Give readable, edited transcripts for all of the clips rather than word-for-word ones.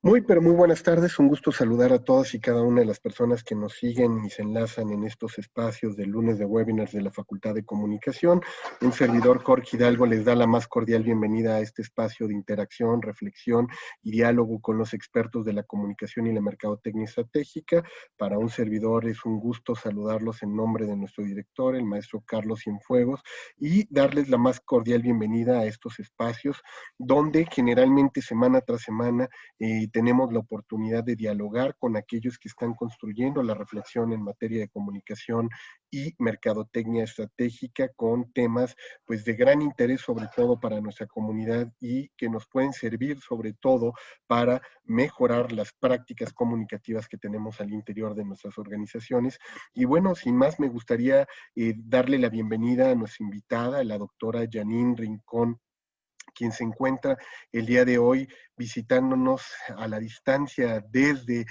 Muy, pero muy buenas tardes. Un gusto saludar a todas y cada una de las personas que nos siguen y se enlazan en estos espacios del lunes de webinars de la Facultad de Comunicación. Un servidor, Jorge Hidalgo, les da la más cordial bienvenida a este espacio de interacción, reflexión y diálogo con los expertos de la comunicación y la mercadotecnia estratégica. Para un servidor es un gusto saludarlos en nombre de nuestro director, el maestro Carlos Cienfuegos, y darles la más cordial bienvenida a estos espacios donde generalmente semana tras semana tenemos la oportunidad de dialogar con aquellos que están construyendo la reflexión en materia de comunicación y mercadotecnia estratégica con temas pues de gran interés sobre todo para nuestra comunidad y que nos pueden servir sobre todo para mejorar las prácticas comunicativas que tenemos al interior de nuestras organizaciones. Y bueno, sin más me gustaría darle la bienvenida a nuestra invitada, la doctora Janine Rincón, quien se encuentra el día de hoy visitándonos a la distancia desde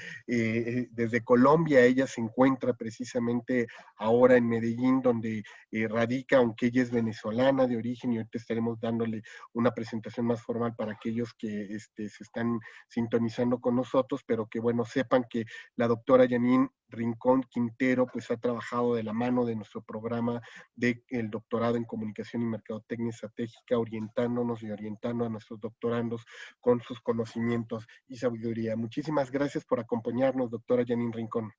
Colombia. Ella se encuentra precisamente ahora en Medellín, donde radica, aunque ella es venezolana de origen, y ahorita estaremos dándole una presentación más formal para aquellos que se están sintonizando con nosotros, pero que bueno, sepan que la doctora Janine Rincón Quintero pues ha trabajado de la mano de nuestro programa del doctorado en comunicación y mercadotecnia estratégica, orientándonos y orientando a nuestros doctorandos con sus conocimientos y sabiduría. Muchísimas gracias por acompañarnos, doctora Janine Rincón.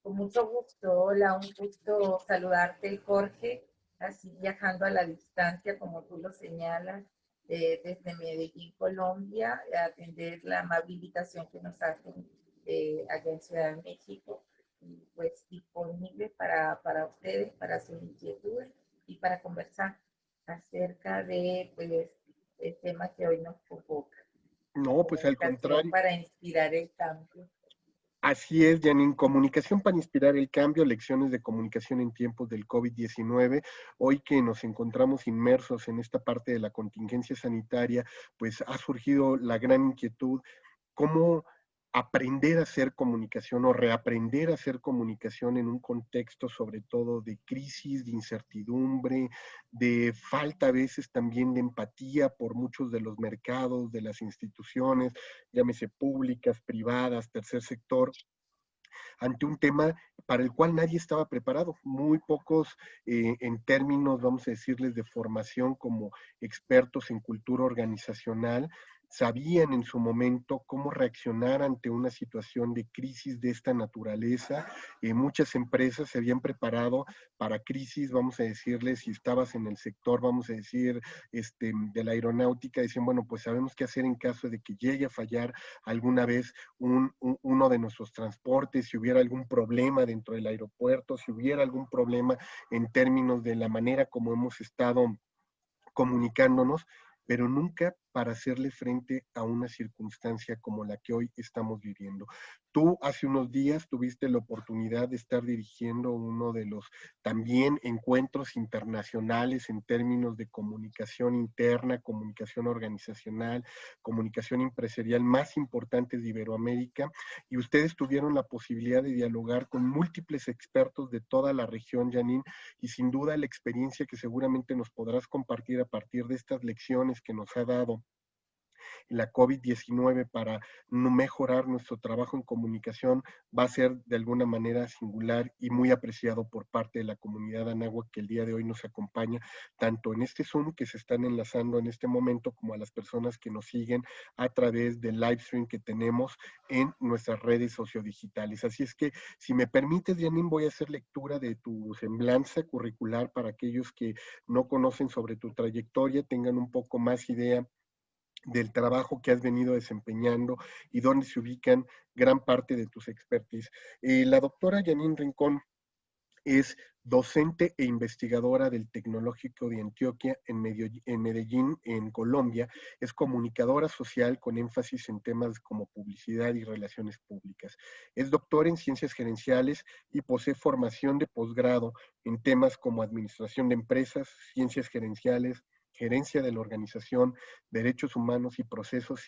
Con mucho gusto, hola, un gusto saludarte, Jorge, así viajando a la distancia, como tú lo señalas, desde Medellín, Colombia, a atender la amable invitación que nos hacen allá en Ciudad de México, y pues disponible para ustedes, para sus inquietudes y para conversar acerca de pues, el tema que hoy nos convoca, No, pues al comunicación contrario. para inspirar el cambio. Así es, Janine, comunicación para inspirar el cambio, lecciones de comunicación en tiempos del COVID-19. Hoy que nos encontramos inmersos en esta parte de la contingencia sanitaria, pues ha surgido la gran inquietud, cómo aprender a hacer comunicación o reaprender a hacer comunicación en un contexto sobre todo de crisis, de incertidumbre, de falta a veces también de empatía por muchos de los mercados, de las instituciones, llámese públicas, privadas, tercer sector, ante un tema para el cual nadie estaba preparado. Muy pocos en términos, vamos a decirles, de formación como expertos en cultura organizacional, sabían en su momento cómo reaccionar ante una situación de crisis de esta naturaleza. Muchas empresas se habían preparado para crisis, vamos a decirles, si estabas en el sector, vamos a decir, de la aeronáutica, decían, bueno, pues sabemos qué hacer en caso de que llegue a fallar alguna vez uno de nuestros transportes, si hubiera algún problema dentro del aeropuerto, si hubiera algún problema en términos de la manera como hemos estado comunicándonos, pero nunca para hacerle frente a una circunstancia como la que hoy estamos viviendo. Tú hace unos días tuviste la oportunidad de estar dirigiendo uno de los también encuentros internacionales en términos de comunicación interna, comunicación organizacional, comunicación empresarial más importantes de Iberoamérica, y ustedes tuvieron la posibilidad de dialogar con múltiples expertos de toda la región, Janine, y sin duda la experiencia que seguramente nos podrás compartir a partir de estas lecciones que nos ha dado la COVID-19 para mejorar nuestro trabajo en comunicación va a ser de alguna manera singular y muy apreciado por parte de la comunidad anáhuac que el día de hoy nos acompaña, tanto en este Zoom que se están enlazando en este momento, como a las personas que nos siguen a través del live stream que tenemos en nuestras redes sociodigitales. Así es que, si me permites, Janine, voy a hacer lectura de tu semblanza curricular para aquellos que no conocen sobre tu trayectoria, tengan un poco más idea del trabajo que has venido desempeñando y dónde se ubican gran parte de tus expertise. La doctora Janine Rincón es docente e investigadora del Tecnológico de Antioquia en Medellín, en Colombia. Es comunicadora social con énfasis en temas como publicidad y relaciones públicas. Es doctora en ciencias gerenciales y posee formación de posgrado en temas como administración de empresas, ciencias gerenciales, gerencia de la organización, derechos humanos y procesos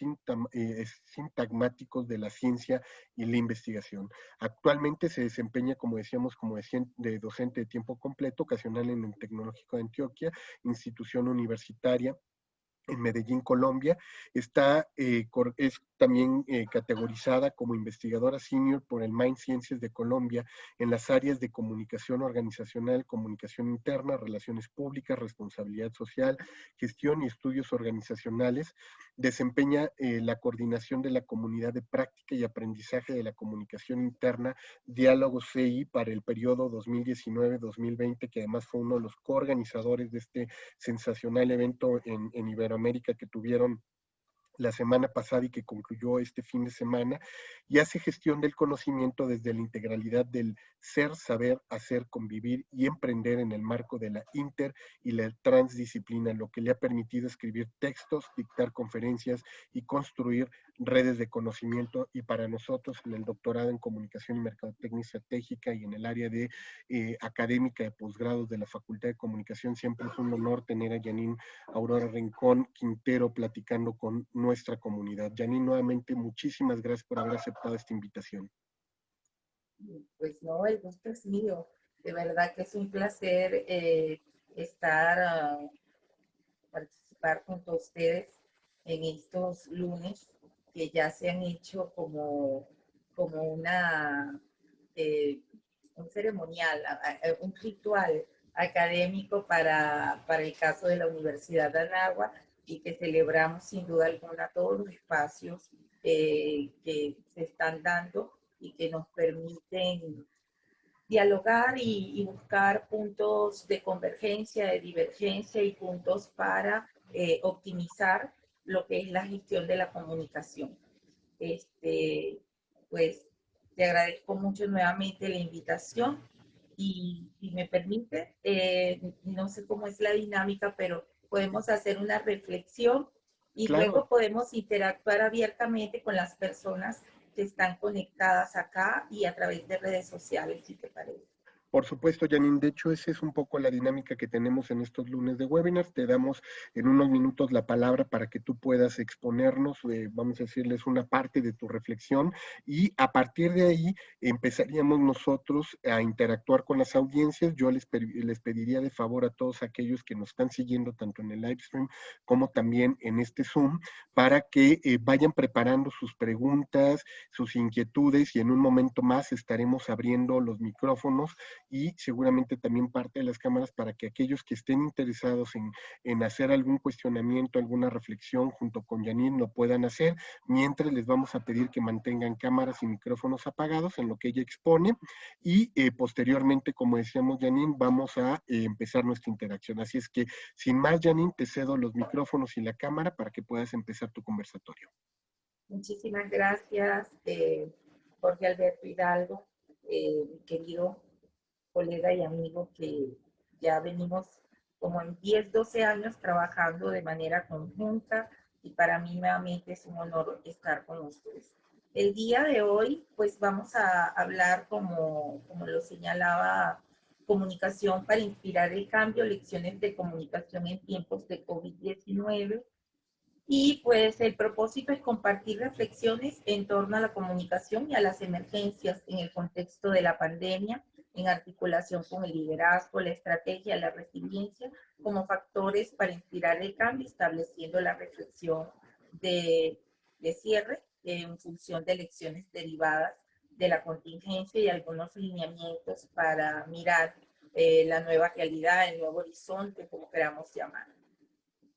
sintagmáticos de la ciencia y la investigación. Actualmente se desempeña, como decíamos, como de docente de tiempo completo, ocasional en el Tecnológico de Antioquia, institución universitaria, en Medellín, Colombia. Es también categorizada como investigadora senior por el Mind Ciencias de Colombia en las áreas de comunicación organizacional, comunicación interna, relaciones públicas, responsabilidad social, gestión y estudios organizacionales. Desempeña la coordinación de la comunidad de práctica y aprendizaje de la comunicación interna, Diálogos CI, para el periodo 2019-2020, que además fue uno de los coorganizadores de este sensacional evento en Iberoamérica que tuvieron la semana pasada y que concluyó este fin de semana, y hace gestión del conocimiento desde la integralidad del ser, saber, hacer, convivir y emprender en el marco de la inter y la transdisciplina, lo que le ha permitido escribir textos, dictar conferencias y construir redes de conocimiento. Y para nosotros, en el doctorado en Comunicación y Mercadotecnia Estratégica y en el área de académica de posgrados de la Facultad de Comunicación, siempre es un honor tener a Janine Aurora Rincón Quintero platicando con nuestra comunidad. Janine, nuevamente muchísimas gracias por haber aceptado esta invitación. Pues no, el gusto es mío. De verdad que es un placer estar, participar junto a ustedes en estos lunes que ya se han hecho como eh, un ceremonial, un ritual académico para el caso de la Universidad de Anáhuac, y que celebramos sin duda alguna todos los espacios que se están dando y que nos permiten dialogar y buscar puntos de convergencia, de divergencia y puntos para optimizar lo que es la gestión de la comunicación. Pues te agradezco mucho nuevamente la invitación, y si me permite, no sé cómo es la dinámica, pero podemos hacer una reflexión y Claro. luego podemos interactuar abiertamente con las personas que están conectadas acá y a través de redes sociales, si te parece. Por supuesto, Janine. De hecho, esa es un poco la dinámica que tenemos en estos lunes de webinars. Te damos en unos minutos la palabra para que tú puedas exponernos, vamos a decirles, una parte de tu reflexión, y a partir de ahí empezaríamos nosotros a interactuar con las audiencias. Yo les pediría de favor a todos aquellos que nos están siguiendo tanto en el live stream como también en este Zoom, para que vayan preparando sus preguntas, sus inquietudes, y en un momento más estaremos abriendo los micrófonos y seguramente también parte de las cámaras para que aquellos que estén interesados en hacer algún cuestionamiento, alguna reflexión junto con Janine lo puedan hacer, mientras les vamos a pedir que mantengan cámaras y micrófonos apagados en lo que ella expone, y posteriormente, como decíamos, Janine, vamos a empezar nuestra interacción. Así es que, sin más, Janine, te cedo los micrófonos y la cámara para que puedas empezar tu conversatorio. Muchísimas gracias, Jorge Alberto Hidalgo, mi querido colega y amigo, que ya venimos como en 10, 12 años trabajando de manera conjunta, y para mí nuevamente es un honor estar con ustedes. El día de hoy, pues vamos a hablar, como lo señalaba, comunicación para inspirar el cambio, lecciones de comunicación en tiempos de COVID-19. Y pues el propósito es compartir reflexiones en torno a la comunicación y a las emergencias en el contexto de la pandemia, en articulación con el liderazgo, la estrategia, la resiliencia, como factores para inspirar el cambio, estableciendo la reflexión de cierre en función de lecciones derivadas de la contingencia y algunos lineamientos para mirar la nueva realidad, el nuevo horizonte, como queramos llamar.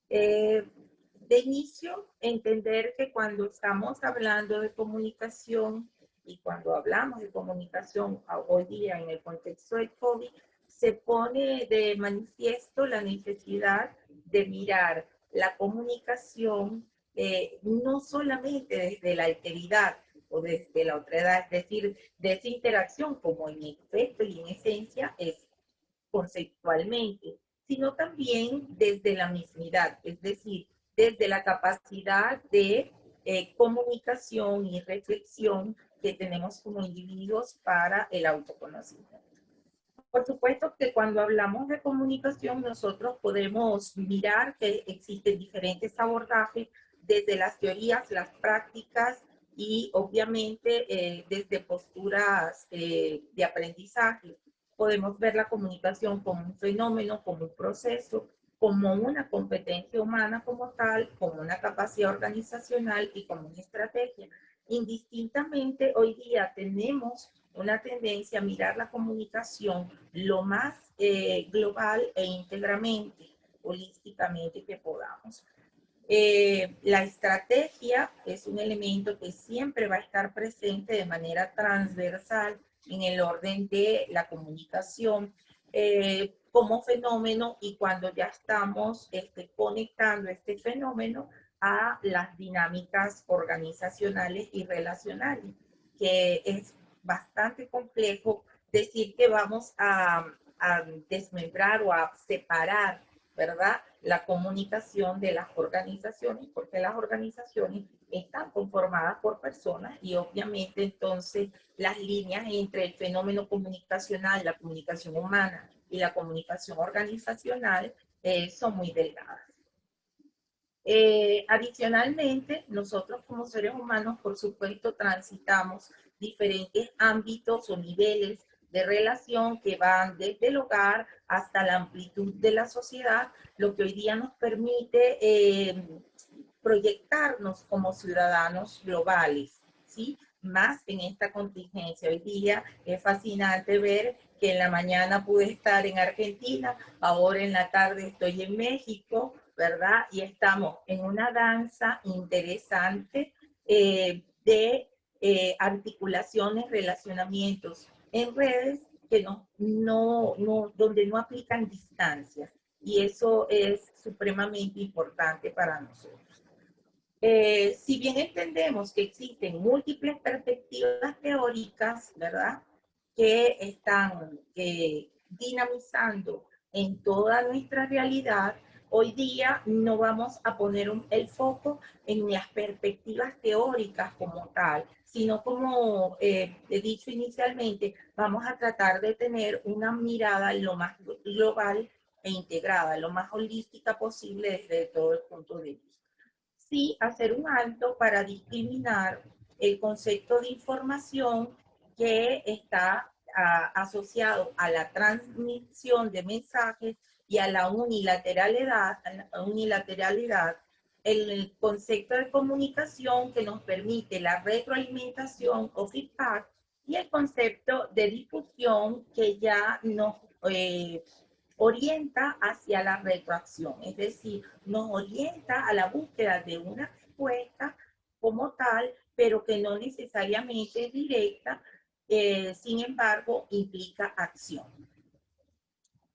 De inicio, entender que cuando estamos hablando de comunicación y cuando hablamos de comunicación hoy día en el contexto del COVID, se pone de manifiesto la necesidad de mirar la comunicación no solamente desde la alteridad o desde la otra edad, es decir, de esa interacción como en efecto y en esencia es conceptualmente, sino también desde la mismidad, es decir, desde la capacidad de comunicación y reflexión que tenemos como individuos para el autoconocimiento. Por supuesto que cuando hablamos de comunicación, nosotros podemos mirar que existen diferentes abordajes desde las teorías, las prácticas y obviamente desde posturas de aprendizaje. Podemos ver la comunicación como un fenómeno, como un proceso, como una competencia humana como tal, como una capacidad organizacional y como una estrategia. Indistintamente, hoy día tenemos una tendencia a mirar la comunicación lo más global e íntegramente, holísticamente que podamos. La estrategia es un elemento que siempre va a estar presente de manera transversal en el orden de la comunicación como fenómeno, y cuando ya estamos conectando este fenómeno a las dinámicas organizacionales y relacionales, que es bastante complejo decir que vamos a desmembrar o a separar, ¿verdad?, la comunicación de las organizaciones, porque las organizaciones están conformadas por personas y obviamente entonces las líneas entre el fenómeno comunicacional, la comunicación humana y la comunicación organizacional son muy delgadas. Adicionalmente, nosotros como seres humanos, por supuesto, transitamos diferentes ámbitos o niveles de relación que van desde el hogar hasta la amplitud de la sociedad, lo que hoy día nos permite proyectarnos como ciudadanos globales, ¿sí? Más en esta contingencia. Hoy día es fascinante ver que en la mañana pude estar en Argentina, ahora en la tarde estoy en México, ¿verdad? Y estamos en una danza interesante de articulaciones, relacionamientos en redes que donde no aplican distancias. Y eso es supremamente importante para nosotros. Si bien entendemos que existen múltiples perspectivas teóricas, ¿verdad?, que están dinamizando en toda nuestra realidad, hoy día no vamos a poner el foco en las perspectivas teóricas como tal, sino como he dicho inicialmente, vamos a tratar de tener una mirada lo más global e integrada, lo más holística posible desde todo el punto de vista. Sí hacer un alto para discriminar el concepto de información que está asociado a la transmisión de mensajes y a la unilateralidad, el concepto de comunicación que nos permite la retroalimentación o feedback, y el concepto de difusión que ya nos orienta hacia la retroacción, es decir, nos orienta a la búsqueda de una respuesta como tal, pero que no necesariamente es directa, sin embargo, implica acción.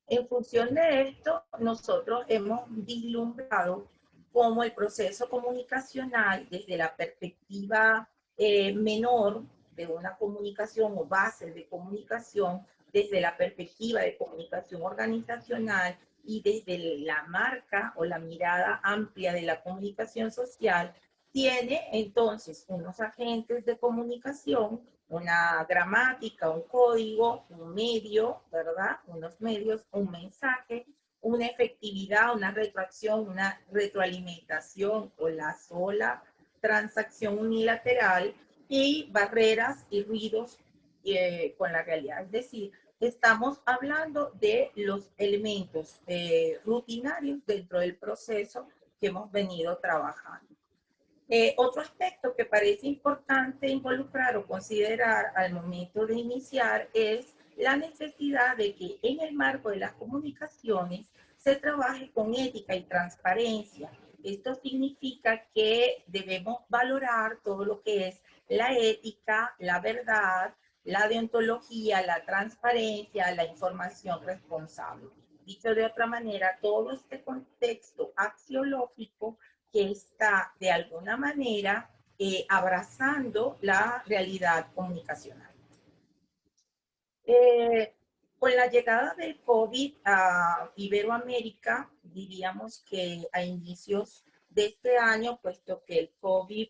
En función de esto, nosotros hemos vislumbrado cómo el proceso comunicacional, desde la perspectiva menor de una comunicación o bases de comunicación, desde la perspectiva de comunicación organizacional y desde la marca o la mirada amplia de la comunicación social, tiene entonces unos agentes de comunicación, una gramática, un código, un medio, ¿verdad? Unos medios, un mensaje, una efectividad, una retroacción, una retroalimentación o la sola transacción unilateral, y barreras y ruidos con la realidad. Es decir, estamos hablando de los elementos rutinarios dentro del proceso que hemos venido trabajando. Otro aspecto que parece importante involucrar o considerar al momento de iniciar es la necesidad de que en el marco de las comunicaciones se trabaje con ética y transparencia. Esto significa que debemos valorar todo lo que es la ética, la verdad, la deontología, la transparencia, la información responsable. Dicho de otra manera, todo este contexto axiológico que está de alguna manera abrazando la realidad comunicacional. Con la llegada del COVID a Iberoamérica, diríamos que a inicios de este año, puesto que el COVID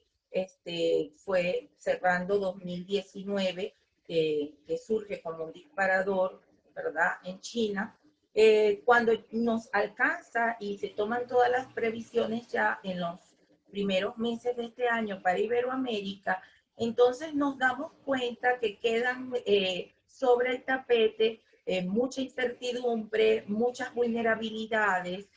fue cerrando 2019, que surge como un disparador, ¿verdad?, en China, cuando nos alcanza y se toman todas las previsiones ya en los primeros meses de este año para Iberoamérica, entonces nos damos cuenta que quedan sobre el tapete mucha incertidumbre, muchas vulnerabilidades,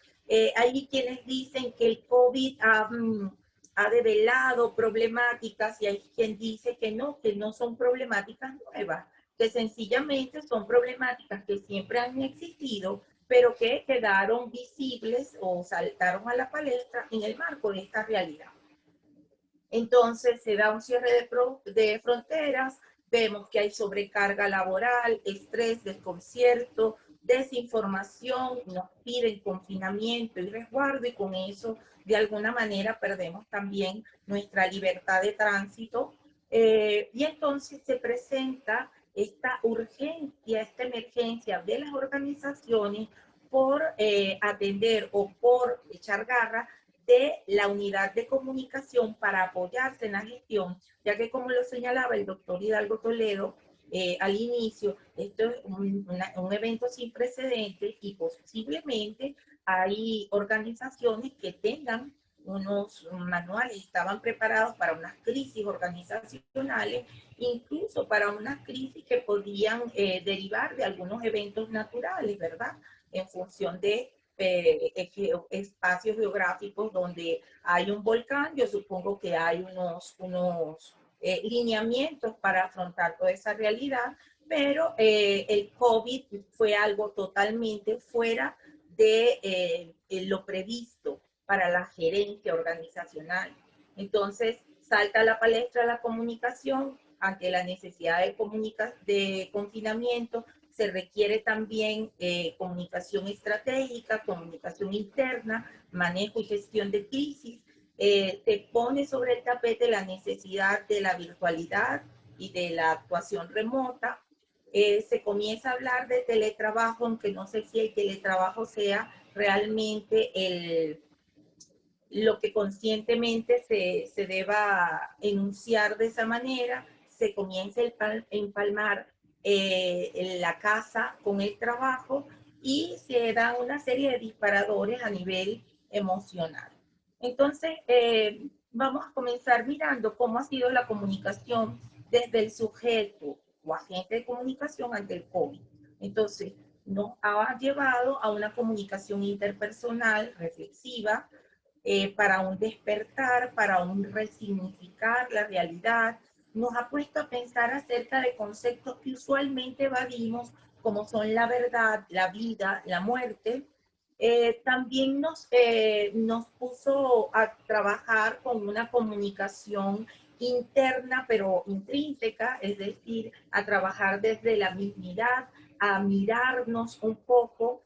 Hay quienes dicen que el COVID ha develado problemáticas y hay quien dice que no son problemáticas nuevas, que sencillamente son problemáticas que siempre han existido, pero que quedaron visibles o saltaron a la palestra en el marco de esta realidad. Entonces se da un cierre de fronteras, vemos que hay sobrecarga laboral, estrés, desconcierto, desinformación, nos piden confinamiento y resguardo y con eso de alguna manera perdemos también nuestra libertad de tránsito. Y entonces se presenta esta urgencia, esta emergencia de las organizaciones por atender o por echar garra de la unidad de comunicación para apoyarse en la gestión, ya que como lo señalaba el doctor Hidalgo Toledo al inicio, esto es un evento sin precedentes y posiblemente hay organizaciones que tengan unos manuales, estaban preparados para unas crisis organizacionales, incluso para unas crisis que podían derivar de algunos eventos naturales, ¿verdad? En función de espacios geográficos donde hay un volcán, yo supongo que hay unos lineamientos para afrontar toda esa realidad, pero el COVID fue algo totalmente fuera de lo previsto para la gerencia organizacional. Entonces, salta a la palestra la comunicación ante la necesidad de confinamiento, se requiere también comunicación estratégica, comunicación interna, manejo y gestión de crisis. Se pone sobre el tapete la necesidad de la virtualidad y de la actuación remota. Se comienza a hablar de teletrabajo, aunque no sé si el teletrabajo sea realmente lo que conscientemente se deba enunciar de esa manera. Se comienza a empalmar la casa con el trabajo y se dan una serie de disparadores a nivel emocional. Entonces, vamos a comenzar mirando cómo ha sido la comunicación desde el sujeto o agente de comunicación ante el COVID. Entonces, nos ha llevado a una comunicación interpersonal reflexiva, para un despertar, para un resignificar la realidad, nos ha puesto a pensar acerca de conceptos que usualmente evadimos, como son la verdad, la vida, la muerte. También nos puso a trabajar con una comunicación interna, pero intrínseca, es decir, a trabajar desde la mismidad, a mirarnos un poco,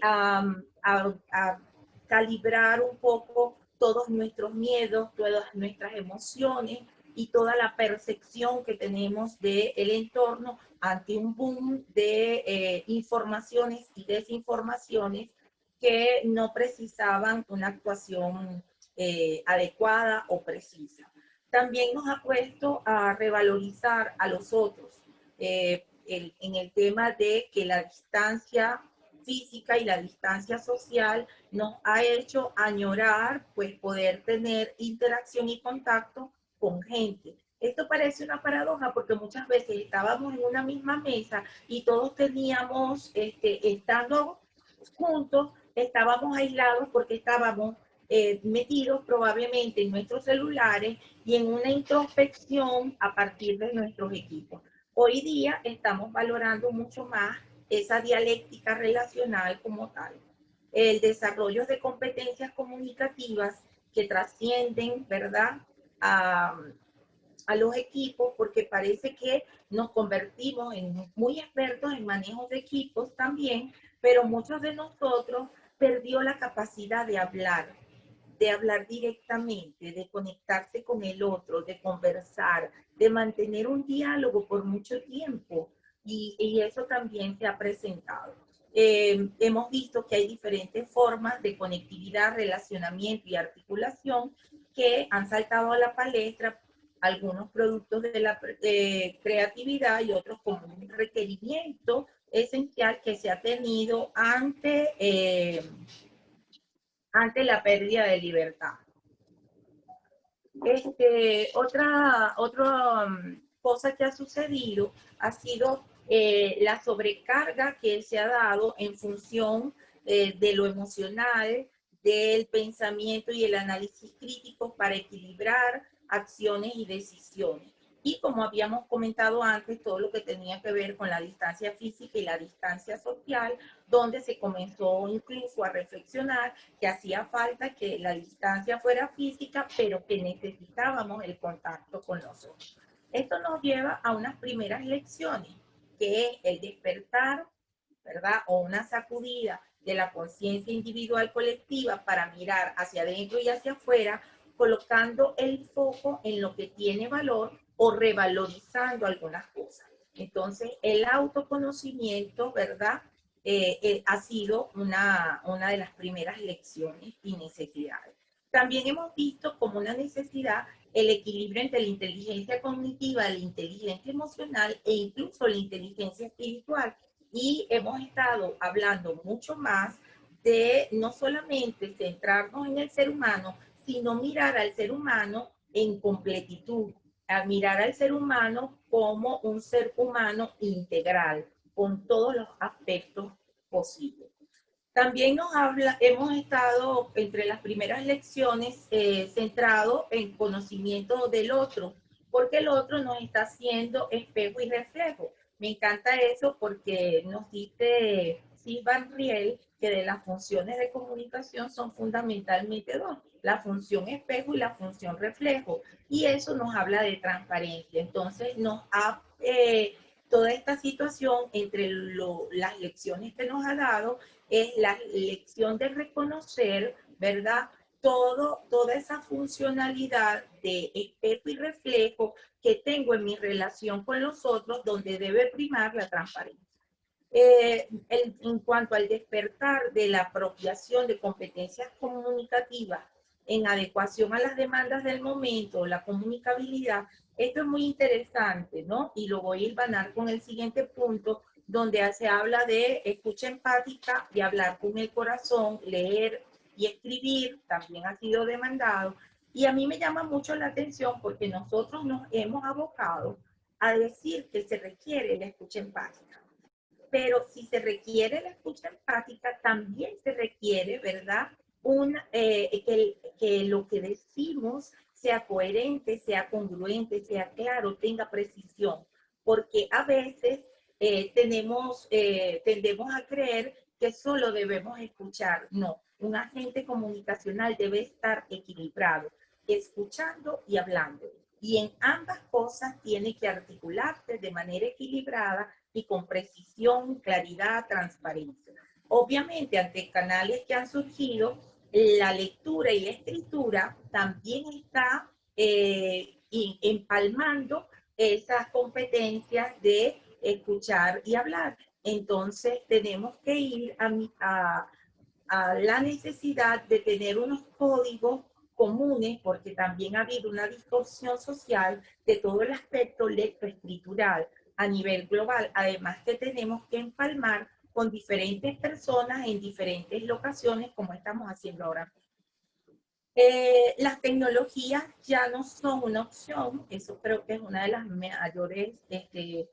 a calibrar un poco todos nuestros miedos, todas nuestras emociones y toda la percepción que tenemos del entorno ante un boom de informaciones y desinformaciones que no precisaban una actuación adecuada o precisa. También nos ha puesto a revalorizar a los otros en el tema de que la distancia física y la distancia social nos ha hecho añorar pues poder tener interacción y contacto con gente. Esto parece una paradoja porque muchas veces estábamos en una misma mesa y todos teníamos, estando juntos, estábamos aislados porque estábamos metidos probablemente en nuestros celulares y en una introspección a partir de nuestros equipos. Hoy día estamos valorando mucho más esa dialéctica relacional como tal. El desarrollo de competencias comunicativas que trascienden, ¿verdad?, a los equipos, porque parece que nos convertimos en muy expertos en manejo de equipos también, pero muchos de nosotros perdió la capacidad de hablar directamente, de conectarse con el otro, de conversar, de mantener un diálogo por mucho tiempo. Y eso también se ha presentado. Hemos visto que hay diferentes formas de conectividad, relacionamiento y articulación que han saltado a la palestra, algunos productos de la creatividad y otros como un requerimiento esencial que se ha tenido ante la pérdida de libertad. Otra cosa que ha sucedido ha sido la sobrecarga que se ha dado en función de lo emocional, del pensamiento y el análisis crítico para equilibrar acciones y decisiones. Y como habíamos comentado antes, todo lo que tenía que ver con la distancia física y la distancia social, donde se comenzó incluso a reflexionar que hacía falta que la distancia fuera física, pero que necesitábamos el contacto con los otros. Esto nos lleva a unas primeras lecciones, que es el despertar, ¿verdad? O una sacudida de la conciencia individual colectiva para mirar hacia adentro y hacia afuera, colocando el foco en lo que tiene valor o revalorizando algunas cosas. Entonces, el autoconocimiento, ¿verdad? Ha sido una de las primeras lecciones y necesidades. También hemos visto como una necesidad el equilibrio entre la inteligencia cognitiva, la inteligencia emocional e incluso la inteligencia espiritual. Y hemos estado hablando mucho más de no solamente centrarnos en el ser humano, sino mirar al ser humano en completitud, a mirar al ser humano como un ser humano integral, con todos los aspectos posibles. También hemos estado entre las primeras lecciones centrado en conocimiento del otro, porque el otro nos está haciendo espejo y reflejo. Me encanta eso porque nos dice Silvan Riel que de las funciones de comunicación son fundamentalmente dos, la función espejo y la función reflejo. Y eso nos habla de transparencia. Entonces toda esta situación entre las lecciones que nos ha dado es la lección de reconocer, ¿verdad? Toda esa funcionalidad de espejo y reflejo que tengo en mi relación con los otros, donde debe primar la transparencia. En cuanto al despertar de la apropiación de competencias comunicativas en adecuación a las demandas del momento, la comunicabilidad, esto es muy interesante, ¿no? Y lo voy a hilvanar con el siguiente punto, donde se habla de escucha empática y hablar con el corazón, leer y escribir, también ha sido demandado. Y a mí me llama mucho la atención porque nosotros nos hemos abocado a decir que se requiere la escucha empática. Pero si se requiere la escucha empática, también se requiere, ¿verdad? Que lo que decimos sea coherente, sea congruente, sea claro, tenga precisión, porque a veces tendemos a creer que solo debemos escuchar. No, un agente comunicacional debe estar equilibrado, escuchando y hablando. Y en ambas cosas tiene que articularse de manera equilibrada y con precisión, claridad, transparencia. Obviamente, ante canales que han surgido, la lectura y la escritura también está empalmando esas competencias de escuchar y hablar. Entonces, tenemos que ir a la necesidad de tener unos códigos comunes, porque también ha habido una distorsión social de todo el aspecto lectoescritural a nivel global, además que tenemos que empalmar con diferentes personas en diferentes locaciones, como estamos haciendo ahora. Las tecnologías ya no son una opción, eso creo que es una de las mayores, de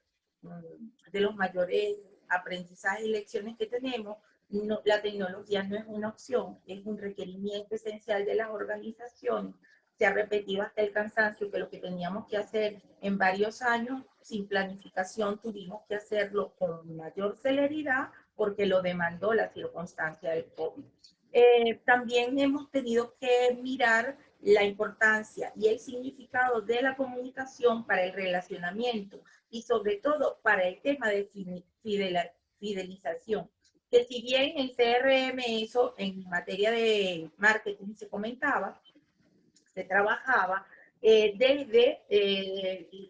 los mayores aprendizajes y lecciones que tenemos. No, la tecnología no es una opción, es un requerimiento esencial de las organizaciones. Se ha repetido hasta el cansancio que lo que teníamos que hacer en varios años sin planificación tuvimos que hacerlo con mayor celeridad porque lo demandó la circunstancia del COVID. También hemos tenido que mirar la importancia y el significado de la comunicación para el relacionamiento y sobre todo para el tema de fidelización. Que si bien en CRM eso en materia de marketing se comentaba, se trabajaba desde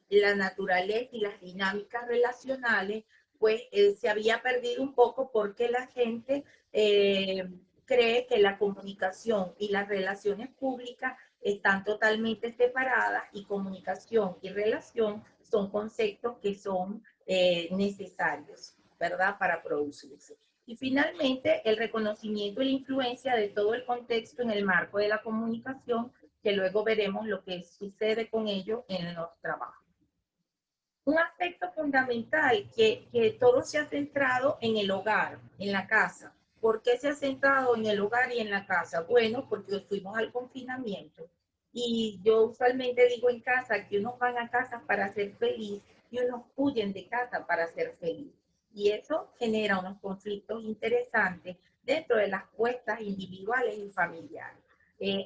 la naturaleza y las dinámicas relacionales, pues se había perdido un poco porque la gente cree que la comunicación y las relaciones públicas están totalmente separadas y comunicación y relación son conceptos que son necesarios, ¿verdad?, para producirse. Y finalmente, el reconocimiento y la influencia de todo el contexto en el marco de la comunicación, que luego veremos lo que sucede con ello en los trabajos. Un aspecto fundamental que todo se ha centrado en el hogar, en la casa, ¿Por qué se ha centrado en el hogar y en la casa? Bueno, porque fuimos al confinamiento. Y yo usualmente digo en casa que unos van a casa para ser feliz y unos huyen de casa para ser feliz. Y eso genera unos conflictos interesantes dentro de las cuestas individuales y familiares.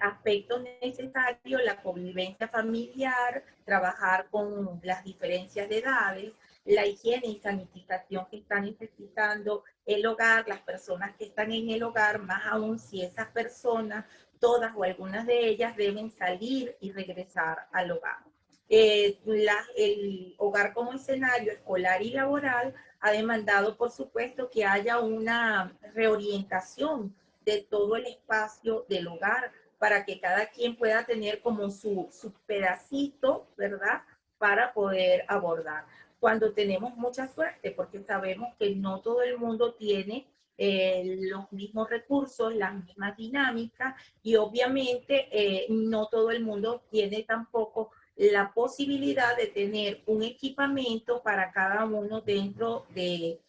Aspectos necesarios, la convivencia familiar, trabajar con las diferencias de edades, la higiene y sanitización que están necesitando el hogar, las personas que están en el hogar, más aún si esas personas, todas o algunas de ellas, deben salir y regresar al hogar. El hogar como escenario escolar y laboral ha demandado, por supuesto, que haya una reorientación de todo el espacio del hogar para que cada quien pueda tener como su pedacito, ¿verdad? Para poder abordar. Cuando tenemos mucha suerte, porque sabemos que no todo el mundo tiene los mismos recursos, las mismas dinámicas y obviamente no todo el mundo tiene tampoco la posibilidad de tener un equipamiento para cada uno dentro del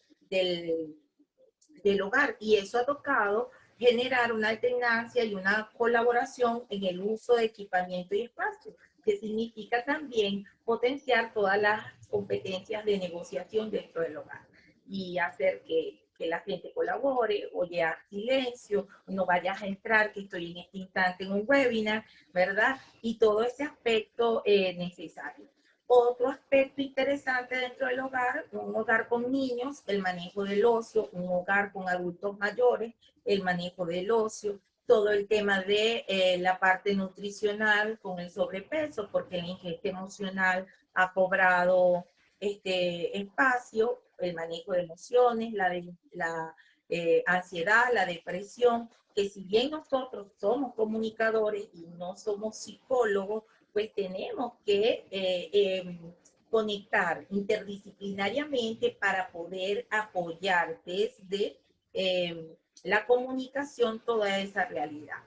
hogar y eso ha tocado generar una alternancia y una colaboración en el uso de equipamiento y espacio, que significa también potenciar todas las competencias de negociación dentro del hogar y hacer que la gente colabore, oye a silencio, no vayas a entrar, que estoy en este instante en un webinar, ¿verdad? Y todo ese aspecto necesario. Otro aspecto interesante dentro del hogar, un hogar con niños, el manejo del ocio, un hogar con adultos mayores, el manejo del ocio, todo el tema de la parte nutricional con el sobrepeso, porque la ingesta emocional ha cobrado este espacio, el manejo de emociones, la ansiedad, la depresión, que si bien nosotros somos comunicadores y no somos psicólogos, pues tenemos que conectar interdisciplinariamente para poder apoyar desde la comunicación toda esa realidad.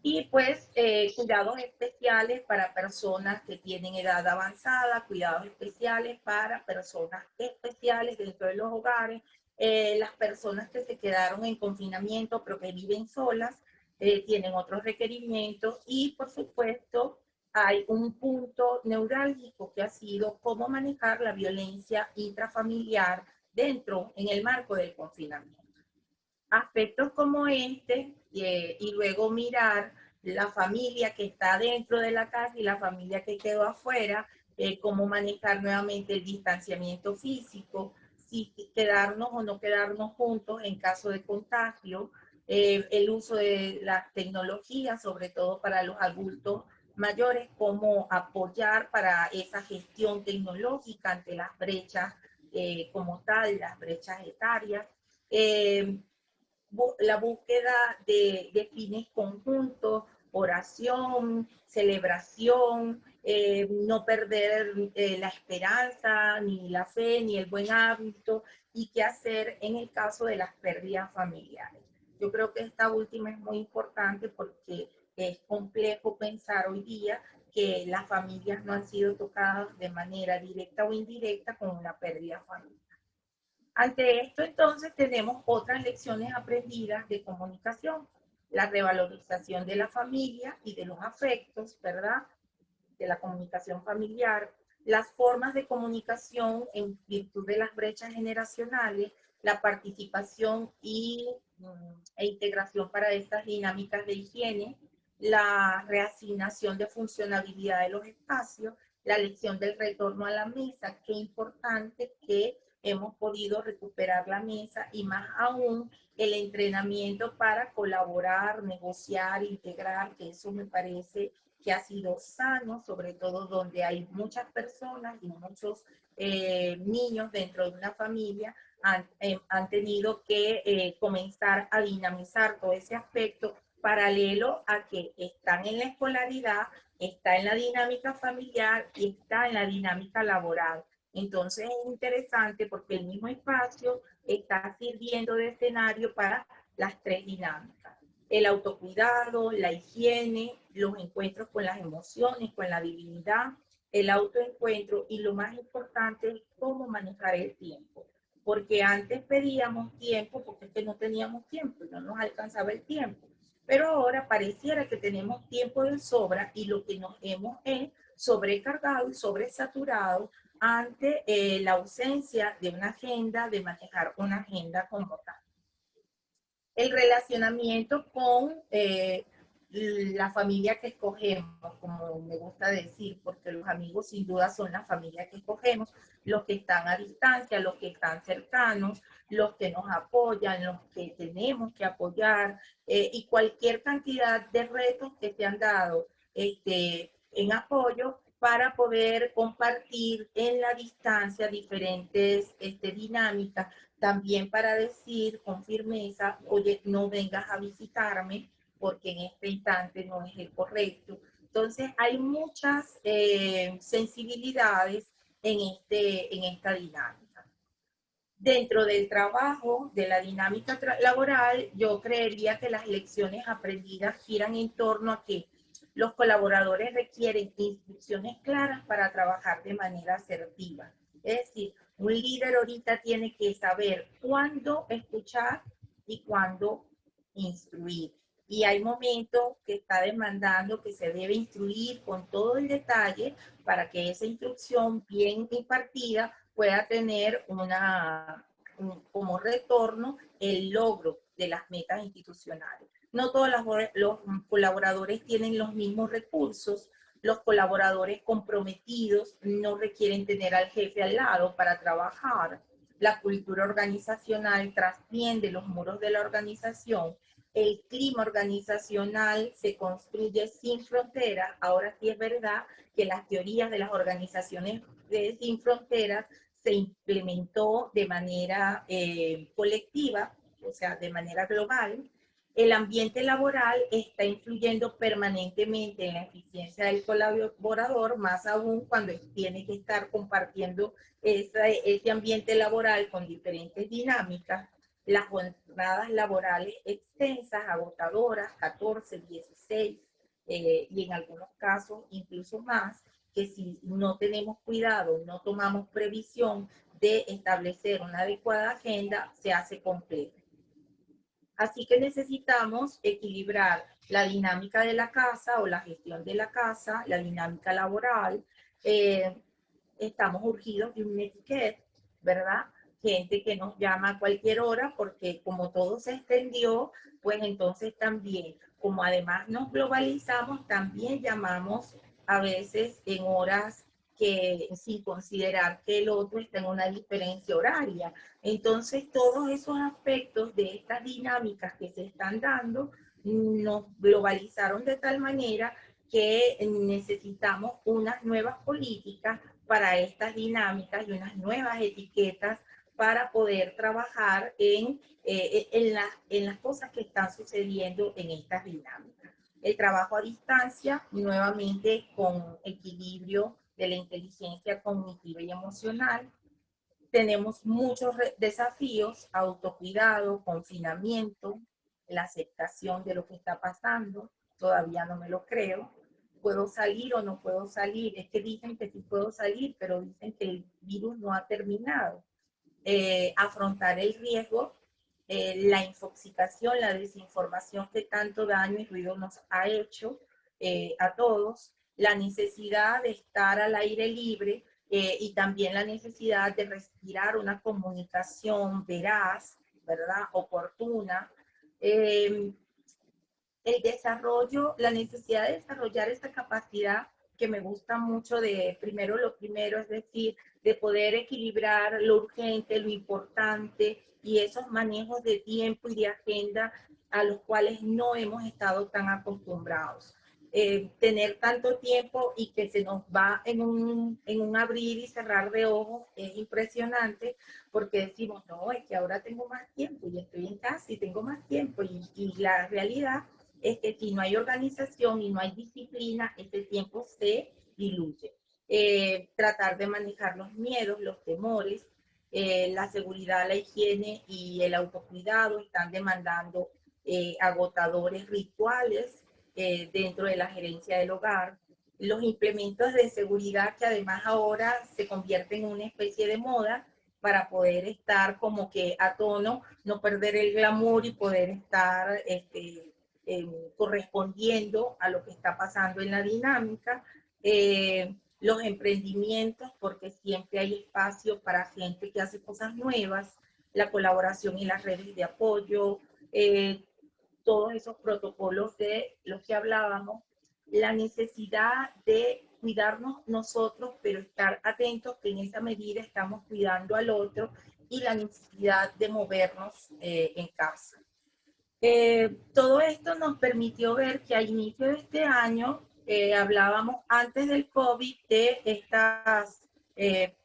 Y pues cuidados especiales para personas que tienen edad avanzada, cuidados especiales para personas especiales dentro de los hogares, las personas que se quedaron en confinamiento pero que viven solas, tienen otros requerimientos y por supuesto hay un punto neurálgico que ha sido cómo manejar la violencia intrafamiliar dentro, en el marco del confinamiento. Aspectos como este y luego mirar la familia que está dentro de la casa y la familia que quedó afuera, cómo manejar nuevamente el distanciamiento físico, si quedarnos o no quedarnos juntos en caso de contagio, el uso de las tecnologías, sobre todo para los adultos mayores, cómo apoyar para esa gestión tecnológica ante las brechas como tal, las brechas etarias. La búsqueda de fines conjuntos, oración, celebración, no perder la esperanza, ni la fe, ni el buen hábito, y qué hacer en el caso de las pérdidas familiares. Yo creo que esta última es muy importante porque es complejo pensar hoy día que las familias no han sido tocadas de manera directa o indirecta con una pérdida familiar. Ante esto, entonces, tenemos otras lecciones aprendidas de comunicación, la revalorización de la familia y de los afectos, ¿verdad? De la comunicación familiar, las formas de comunicación en virtud de las brechas generacionales, la participación e integración para estas dinámicas de higiene, la reasignación de funcionabilidad de los espacios, la lección del retorno a la mesa, qué importante que hemos podido recuperar la mesa y más aún el entrenamiento para colaborar, negociar, integrar, que eso me parece que ha sido sano, sobre todo donde hay muchas personas y muchos niños dentro de una familia, han tenido que comenzar a dinamizar todo ese aspecto paralelo a que están en la escolaridad, está en la dinámica familiar y está en la dinámica laboral. Entonces es interesante porque el mismo espacio está sirviendo de escenario para las tres dinámicas. El autocuidado, la higiene, los encuentros con las emociones, con la divinidad, el autoencuentro y lo más importante es cómo manejar el tiempo. porque antes pedíamos tiempo porque es que no teníamos tiempo y no nos alcanzaba el tiempo. Pero ahora pareciera que tenemos tiempo de sobra y lo que nos hemos es sobrecargado y sobresaturado ante la ausencia de una agenda, de manejar una agenda como tal. El relacionamiento con la familia que escogemos, como me gusta decir, porque los amigos sin duda son la familia que escogemos, los que están a distancia, los que están cercanos, los que nos apoyan, los que tenemos que apoyar, y cualquier cantidad de retos que te han dado en apoyo para poder compartir en la distancia diferentes dinámicas, también para decir con firmeza, oye, no vengas a visitarme porque en este instante no es el correcto. Entonces, hay muchas sensibilidades en esta dinámica. Dentro del trabajo, de la dinámica laboral, yo creería que las lecciones aprendidas giran en torno a que los colaboradores requieren instrucciones claras para trabajar de manera asertiva. Es decir, un líder ahorita tiene que saber cuándo escuchar y cuándo instruir. Y hay momentos que está demandando que se debe instruir con todo el detalle para que esa instrucción bien impartida pueda tener como retorno el logro de las metas institucionales. No todos los colaboradores tienen los mismos recursos. Los colaboradores comprometidos no requieren tener al jefe al lado para trabajar. La cultura organizacional trasciende los muros de la organización. El clima organizacional se construye sin fronteras. Ahora sí es verdad que las teorías de las organizaciones sin fronteras se implementó de manera colectiva, o sea, de manera global. El ambiente laboral está influyendo permanentemente en la eficiencia del colaborador, más aún cuando tiene que estar compartiendo ese ambiente laboral con diferentes dinámicas. Las jornadas laborales extensas, agotadoras, 14, 16, y en algunos casos incluso más, que si no tenemos cuidado, no tomamos previsión de establecer una adecuada agenda, se hace complejo. Así que necesitamos equilibrar la dinámica de la casa o la gestión de la casa, la dinámica laboral. Estamos urgidos de un etiquete, ¿verdad? Gente que nos llama a cualquier hora porque como todo se extendió, pues entonces también, como además nos globalizamos, también llamamos a veces en horas que sin considerar que el otro está en una diferencia horaria. Entonces, todos esos aspectos de estas dinámicas que se están dando nos globalizaron de tal manera que necesitamos unas nuevas políticas para estas dinámicas y unas nuevas etiquetas para poder trabajar en las cosas que están sucediendo en estas dinámicas. El trabajo a distancia, nuevamente con equilibrio de la inteligencia cognitiva y emocional. Tenemos muchos desafíos, autocuidado, confinamiento, la aceptación de lo que está pasando, todavía no me lo creo. ¿Puedo salir o no puedo salir? Es que dicen que sí puedo salir, pero dicen que el virus no ha terminado. Afrontar el riesgo, la infoxicación, la desinformación que tanto daño y ruido nos ha hecho a todos, la necesidad de estar al aire libre, y también la necesidad de respirar una comunicación veraz, ¿verdad? Oportuna. El desarrollo, la necesidad de desarrollar esta capacidad que me gusta mucho de primero lo primero, es decir, de poder equilibrar lo urgente, lo importante y esos manejos de tiempo y de agenda a los cuales no hemos estado tan acostumbrados. Tener tanto tiempo y que se nos va en un abrir y cerrar de ojos es impresionante porque decimos, no, es que ahora tengo más tiempo y estoy en casa y tengo más tiempo y la realidad es que si no hay organización y no hay disciplina, este tiempo se diluye. Tratar de manejar los miedos, los temores, la seguridad, la higiene y el autocuidado están demandando agotadores rituales dentro de la gerencia del hogar. Los implementos de seguridad que además ahora se convierten en una especie de moda para poder estar como que a tono, no perder el glamour y poder estar correspondiendo a lo que está pasando en la dinámica. Los emprendimientos, porque siempre hay espacio para gente que hace cosas nuevas, la colaboración y las redes de apoyo, todos esos protocolos de los que hablábamos, la necesidad de cuidarnos nosotros, pero estar atentos que en esa medida estamos cuidando al otro y la necesidad de movernos en casa. Todo esto nos permitió ver que al inicio de este año, hablábamos antes del COVID de estas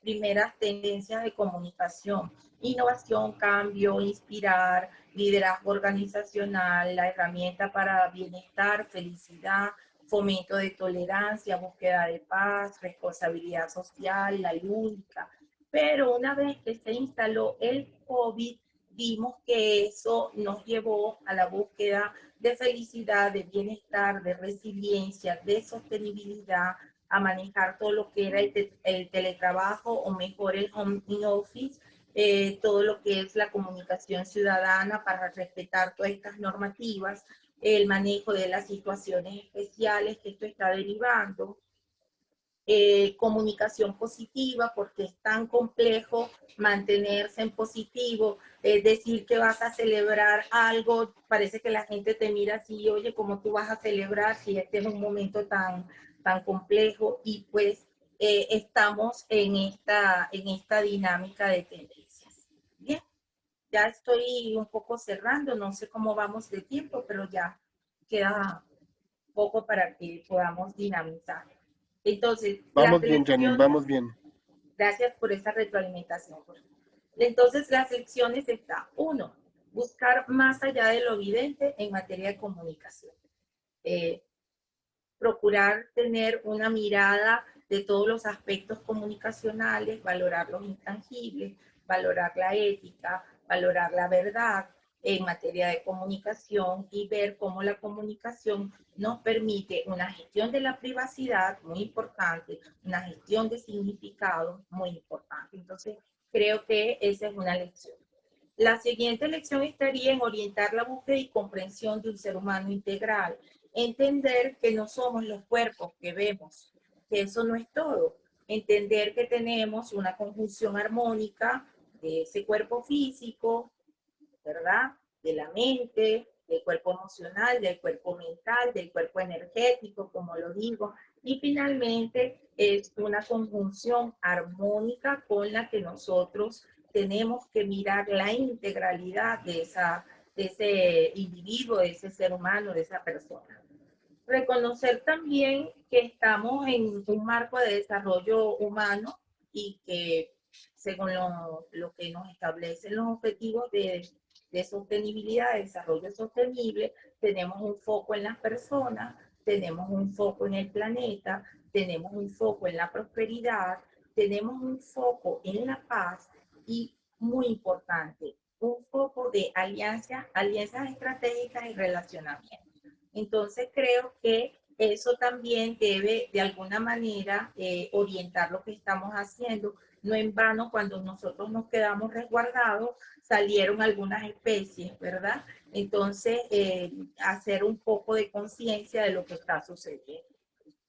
primeras tendencias de comunicación, innovación, cambio, inspirar, liderazgo organizacional, la herramienta para bienestar, felicidad, fomento de tolerancia, búsqueda de paz, responsabilidad social, la lúdica. Pero una vez que se instaló el COVID, vimos que eso nos llevó a la búsqueda de felicidad, de bienestar, de resiliencia, de sostenibilidad, a manejar todo lo que era el teletrabajo o mejor el home office, todo lo que es la comunicación ciudadana para respetar todas estas normativas, el manejo de las situaciones especiales que esto está derivando, comunicación positiva, porque es tan complejo mantenerse en positivo, decir que vas a celebrar algo, parece que la gente te mira así, oye, ¿cómo tú vas a celebrar si este es un momento tan complejo? Y pues estamos en esta dinámica de tendencias. Bien, ya estoy un poco cerrando, no sé cómo vamos de tiempo, pero ya queda poco para que podamos dinamizar. Entonces, Vamos las bien, Janine, lecciones, vamos bien. gracias por esa retroalimentación. Entonces, las lecciones está, uno, buscar más allá de lo evidente en materia de comunicación. Procurar tener una mirada de todos los aspectos comunicacionales, valorar los intangibles, valorar la ética, valorar la verdad en materia de comunicación y ver cómo la comunicación nos permite una gestión de la privacidad muy importante, una gestión de significado muy importante. Entonces, creo que esa es una lección. La siguiente lección estaría en orientar la búsqueda y comprensión de un ser humano integral. Entender que no somos los cuerpos que vemos, que eso no es todo. Entender que tenemos una conjunción armónica de ese cuerpo físico, ¿verdad? De la mente, del cuerpo emocional, del cuerpo mental, del cuerpo energético, como lo digo. Y finalmente es una conjunción armónica con la que nosotros tenemos que mirar la integralidad de ese individuo, de ese ser humano, de esa persona. Reconocer también que estamos en un marco de desarrollo humano y que según lo que nos establecen los objetivos de sostenibilidad, de desarrollo sostenible, tenemos un foco en las personas, tenemos un foco en el planeta, tenemos un foco en la prosperidad, tenemos un foco en la paz y, muy importante, un foco de alianzas estratégicas y relacionamiento. Entonces creo que eso también debe de alguna manera orientar lo que estamos haciendo. No en vano, cuando nosotros nos quedamos resguardados, salieron algunas especies, ¿verdad? Entonces, hacer un poco de conciencia de lo que está sucediendo.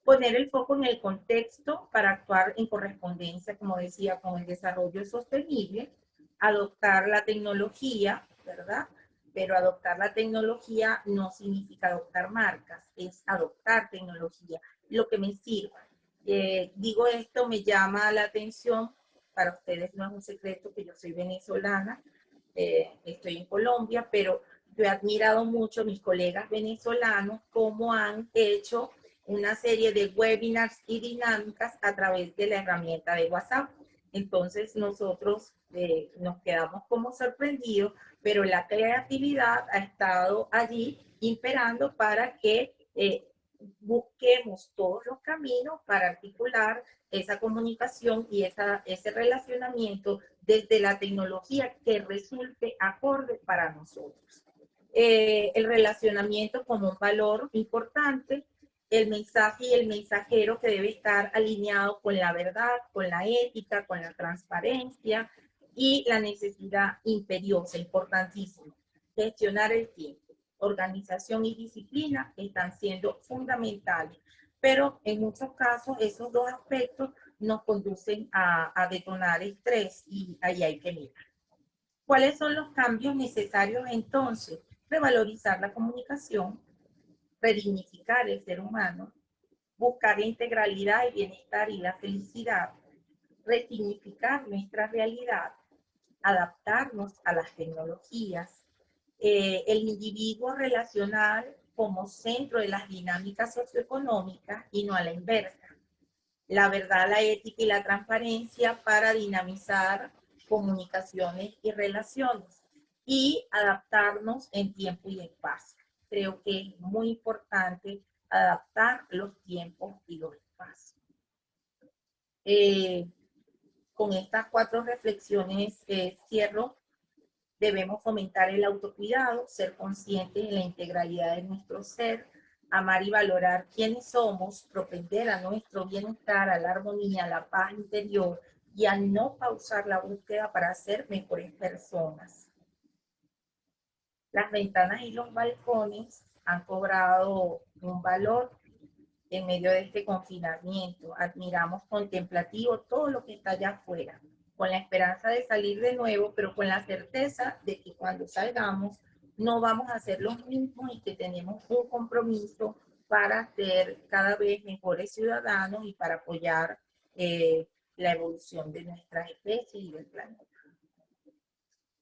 Poner el foco en el contexto para actuar en correspondencia, como decía, con el desarrollo sostenible, adoptar la tecnología, ¿verdad? Pero adoptar la tecnología no significa adoptar marcas, es adoptar tecnología, lo que me sirva. Digo esto, me llama la atención, para ustedes no es un secreto que yo soy venezolana, estoy en Colombia, pero yo he admirado mucho a mis colegas venezolanos cómo han hecho una serie de webinars y dinámicas a través de la herramienta de WhatsApp. Entonces nosotros nos quedamos como sorprendidos, pero la creatividad ha estado allí imperando para que busquemos todos los caminos para articular esa comunicación y ese relacionamiento desde la tecnología que resulte acorde para nosotros. El relacionamiento como un valor importante, el mensaje y el mensajero que debe estar alineado con la verdad, con la ética, con la transparencia, Y la necesidad imperiosa, importantísima, gestionar el tiempo. Organización y disciplina están siendo fundamentales, pero en muchos casos esos dos aspectos nos conducen a detonar estrés y ahí hay que mirar. ¿Cuáles son los cambios necesarios entonces? Revalorizar la comunicación, redignificar el ser humano, buscar la integralidad, el bienestar y la felicidad, resignificar nuestra realidad, adaptarnos a las tecnologías, el individuo relacional como centro de las dinámicas socioeconómicas y no a la inversa. La verdad, la ética y la transparencia para dinamizar comunicaciones y relaciones y adaptarnos en tiempo y espacio. Creo que es muy importante adaptar los tiempos y los espacios. Con estas 4 reflexiones cierro. Debemos fomentar el autocuidado, ser conscientes de la integralidad de nuestro ser, amar y valorar quiénes somos, propender a nuestro bienestar, a la armonía, a la paz interior y a no pausar la búsqueda para ser mejores personas. Las ventanas y los balcones han cobrado un valor en medio de este confinamiento. Admiramos contemplativo todo lo que está allá afuera, con la esperanza de salir de nuevo, pero con la certeza de que cuando salgamos no vamos a ser los mismos y que tenemos un compromiso para ser cada vez mejores ciudadanos y para apoyar la evolución de nuestras especies y del planeta.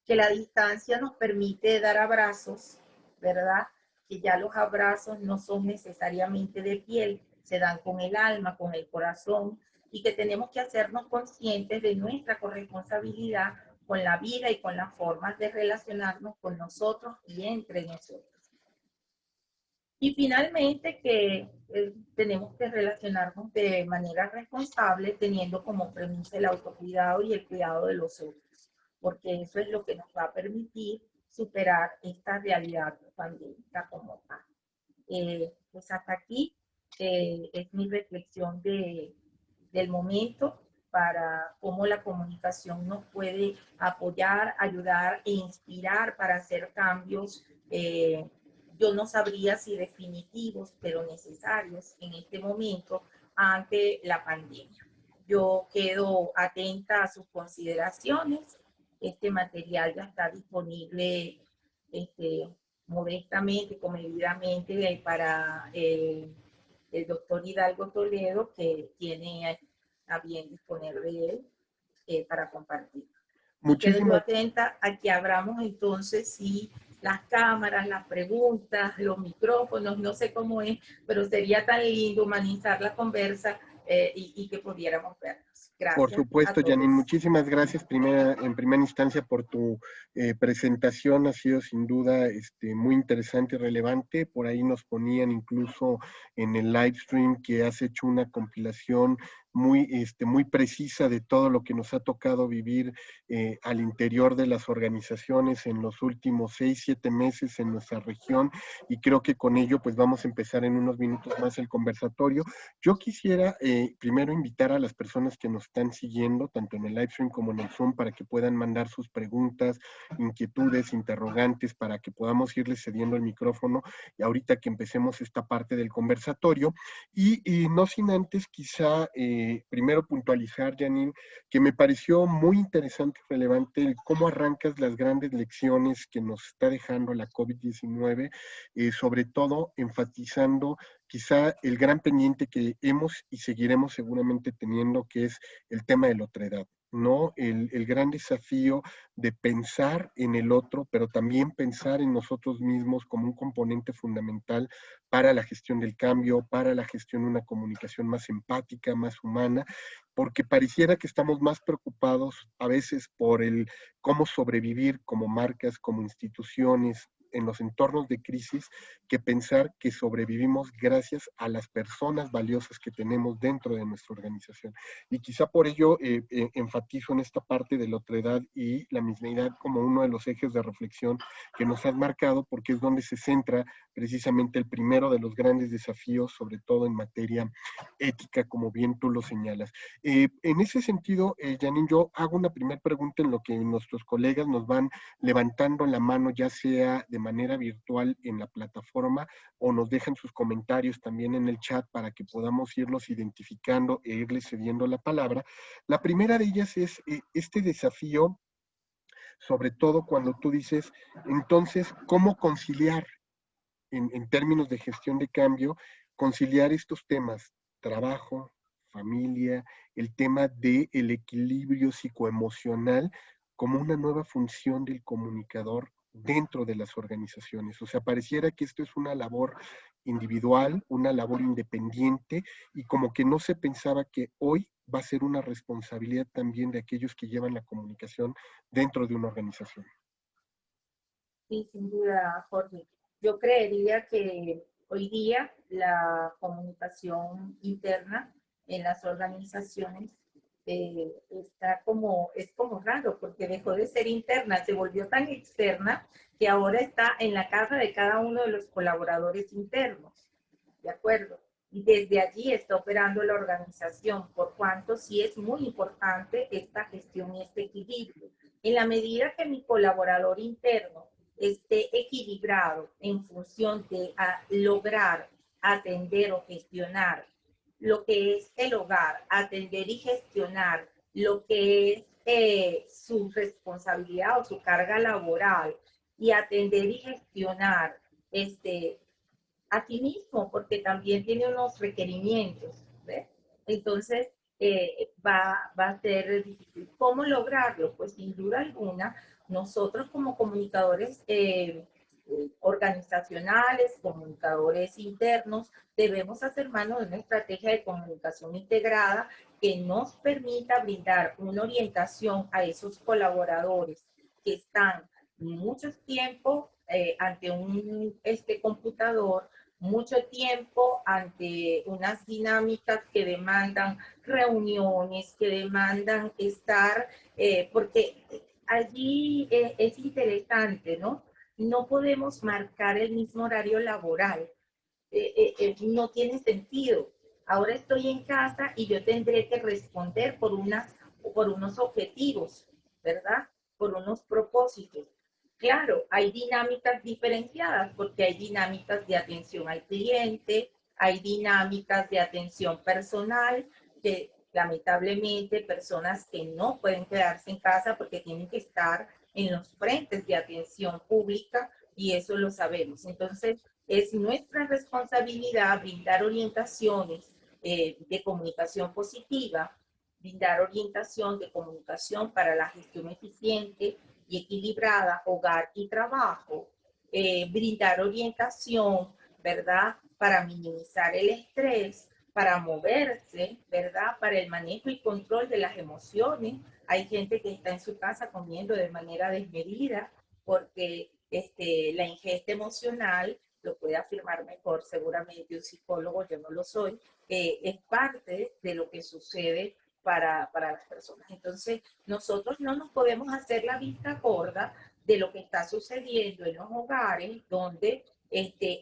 Que la distancia nos permite dar abrazos, ¿verdad? Que ya los abrazos no son necesariamente de piel, se dan con el alma, con el corazón, y que tenemos que hacernos conscientes de nuestra corresponsabilidad con la vida y con las formas de relacionarnos con nosotros y entre nosotros. Y finalmente que tenemos que relacionarnos de manera responsable, teniendo como premisa el autocuidado y el cuidado de los otros, porque eso es lo que nos va a permitir superar esta realidad pandémica como tal. Pues hasta aquí es mi reflexión del momento para cómo la comunicación nos puede apoyar, ayudar e inspirar para hacer cambios. Yo no sabría si definitivos, pero necesarios en este momento ante la pandemia. Yo quedo atenta a sus consideraciones. Este material ya está disponible modestamente, comedidamente para el doctor Hidalgo Toledo, que tiene a bien disponer de él para compartir. Y quedo yo atenta a que abramos entonces sí las cámaras, las preguntas, los micrófonos, no sé cómo es, pero sería tan lindo humanizar la conversa y que pudiéramos vernos. Gracias. Por supuesto, Janine, muchísimas gracias en primera instancia por tu presentación, ha sido sin duda muy interesante y relevante. Por ahí nos ponían incluso en el live stream que has hecho una compilación muy precisa de todo lo que nos ha tocado vivir al interior de las organizaciones en los últimos 6, 7 meses en nuestra región, y creo que con ello pues vamos a empezar en unos minutos más el conversatorio. Yo quisiera primero invitar a las personas que nos están siguiendo, tanto en el live stream como en el Zoom, para que puedan mandar sus preguntas, inquietudes, interrogantes, para que podamos irles cediendo el micrófono y ahorita que empecemos esta parte del conversatorio. Y no sin antes quizá primero puntualizar, Janine, que me pareció muy interesante y relevante el cómo arrancas las grandes lecciones que nos está dejando la COVID-19, sobre todo enfatizando quizá el gran pendiente que hemos y seguiremos seguramente teniendo, que es el tema de la otredad, ¿no? El gran desafío de pensar en el otro, pero también pensar en nosotros mismos como un componente fundamental para la gestión del cambio, para la gestión de una comunicación más empática, más humana, porque pareciera que estamos más preocupados a veces por el cómo sobrevivir como marcas, como instituciones, en los entornos de crisis que pensar que sobrevivimos gracias a las personas valiosas que tenemos dentro de nuestra organización. Y quizá por ello enfatizo en esta parte de la otredad y la mismeidad como uno de los ejes de reflexión que nos has marcado, porque es donde se centra precisamente el primero de los grandes desafíos, sobre todo en materia ética, como bien tú lo señalas. En ese sentido, Janine, yo hago una primera pregunta en lo que nuestros colegas nos van levantando la mano, ya sea de manera virtual en la plataforma o nos dejan sus comentarios también en el chat para que podamos irlos identificando e irles cediendo la palabra. La primera de ellas es este desafío, sobre todo cuando tú dices, entonces, ¿cómo conciliar en términos de gestión de cambio, conciliar estos temas, trabajo, familia, el tema del equilibrio psicoemocional como una nueva función del comunicador dentro de las organizaciones? O sea, pareciera que esto es una labor individual, una labor independiente, y como que no se pensaba que hoy va a ser una responsabilidad también de aquellos que llevan la comunicación dentro de una organización. Sí, sin duda, Jorge. Yo creería que hoy día la comunicación interna en las organizaciones es como raro, porque dejó de ser interna, se volvió tan externa que ahora está en la casa de cada uno de los colaboradores internos, ¿de acuerdo? Y desde allí está operando la organización, por cuanto sí es muy importante esta gestión y este equilibrio. En la medida que mi colaborador interno esté equilibrado en función de lograr atender o gestionar lo que es el hogar, atender y gestionar lo que es su responsabilidad o su carga laboral y atender y gestionar a ti mismo, porque también tiene unos requerimientos, ¿ves? Entonces, va a ser difícil. ¿Cómo lograrlo? Pues sin duda alguna, nosotros como comunicadores organizacionales, comunicadores internos, debemos hacer mano de una estrategia de comunicación integrada que nos permita brindar una orientación a esos colaboradores que están mucho tiempo ante un computador, mucho tiempo ante unas dinámicas que demandan reuniones, que demandan estar, porque allí es interesante, ¿no? No podemos marcar el mismo horario laboral. No tiene sentido. Ahora estoy en casa y yo tendré que responder por unos objetivos, ¿verdad? Por unos propósitos. Claro, hay dinámicas diferenciadas porque hay dinámicas de atención al cliente, hay dinámicas de atención personal, que lamentablemente personas que no pueden quedarse en casa porque tienen que estar en los frentes de atención pública y eso lo sabemos. Entonces, es nuestra responsabilidad brindar orientaciones de comunicación positiva, brindar orientación de comunicación para la gestión eficiente y equilibrada, hogar y trabajo, brindar orientación, ¿verdad? Para minimizar el estrés, para moverse, ¿verdad? Para el manejo y control de las emociones. Hay gente que está en su casa comiendo de manera desmedida porque la ingesta emocional, lo puede afirmar mejor seguramente un psicólogo, yo no lo soy, es parte de lo que sucede para las personas. Entonces, nosotros no nos podemos hacer la vista gorda de lo que está sucediendo en los hogares donde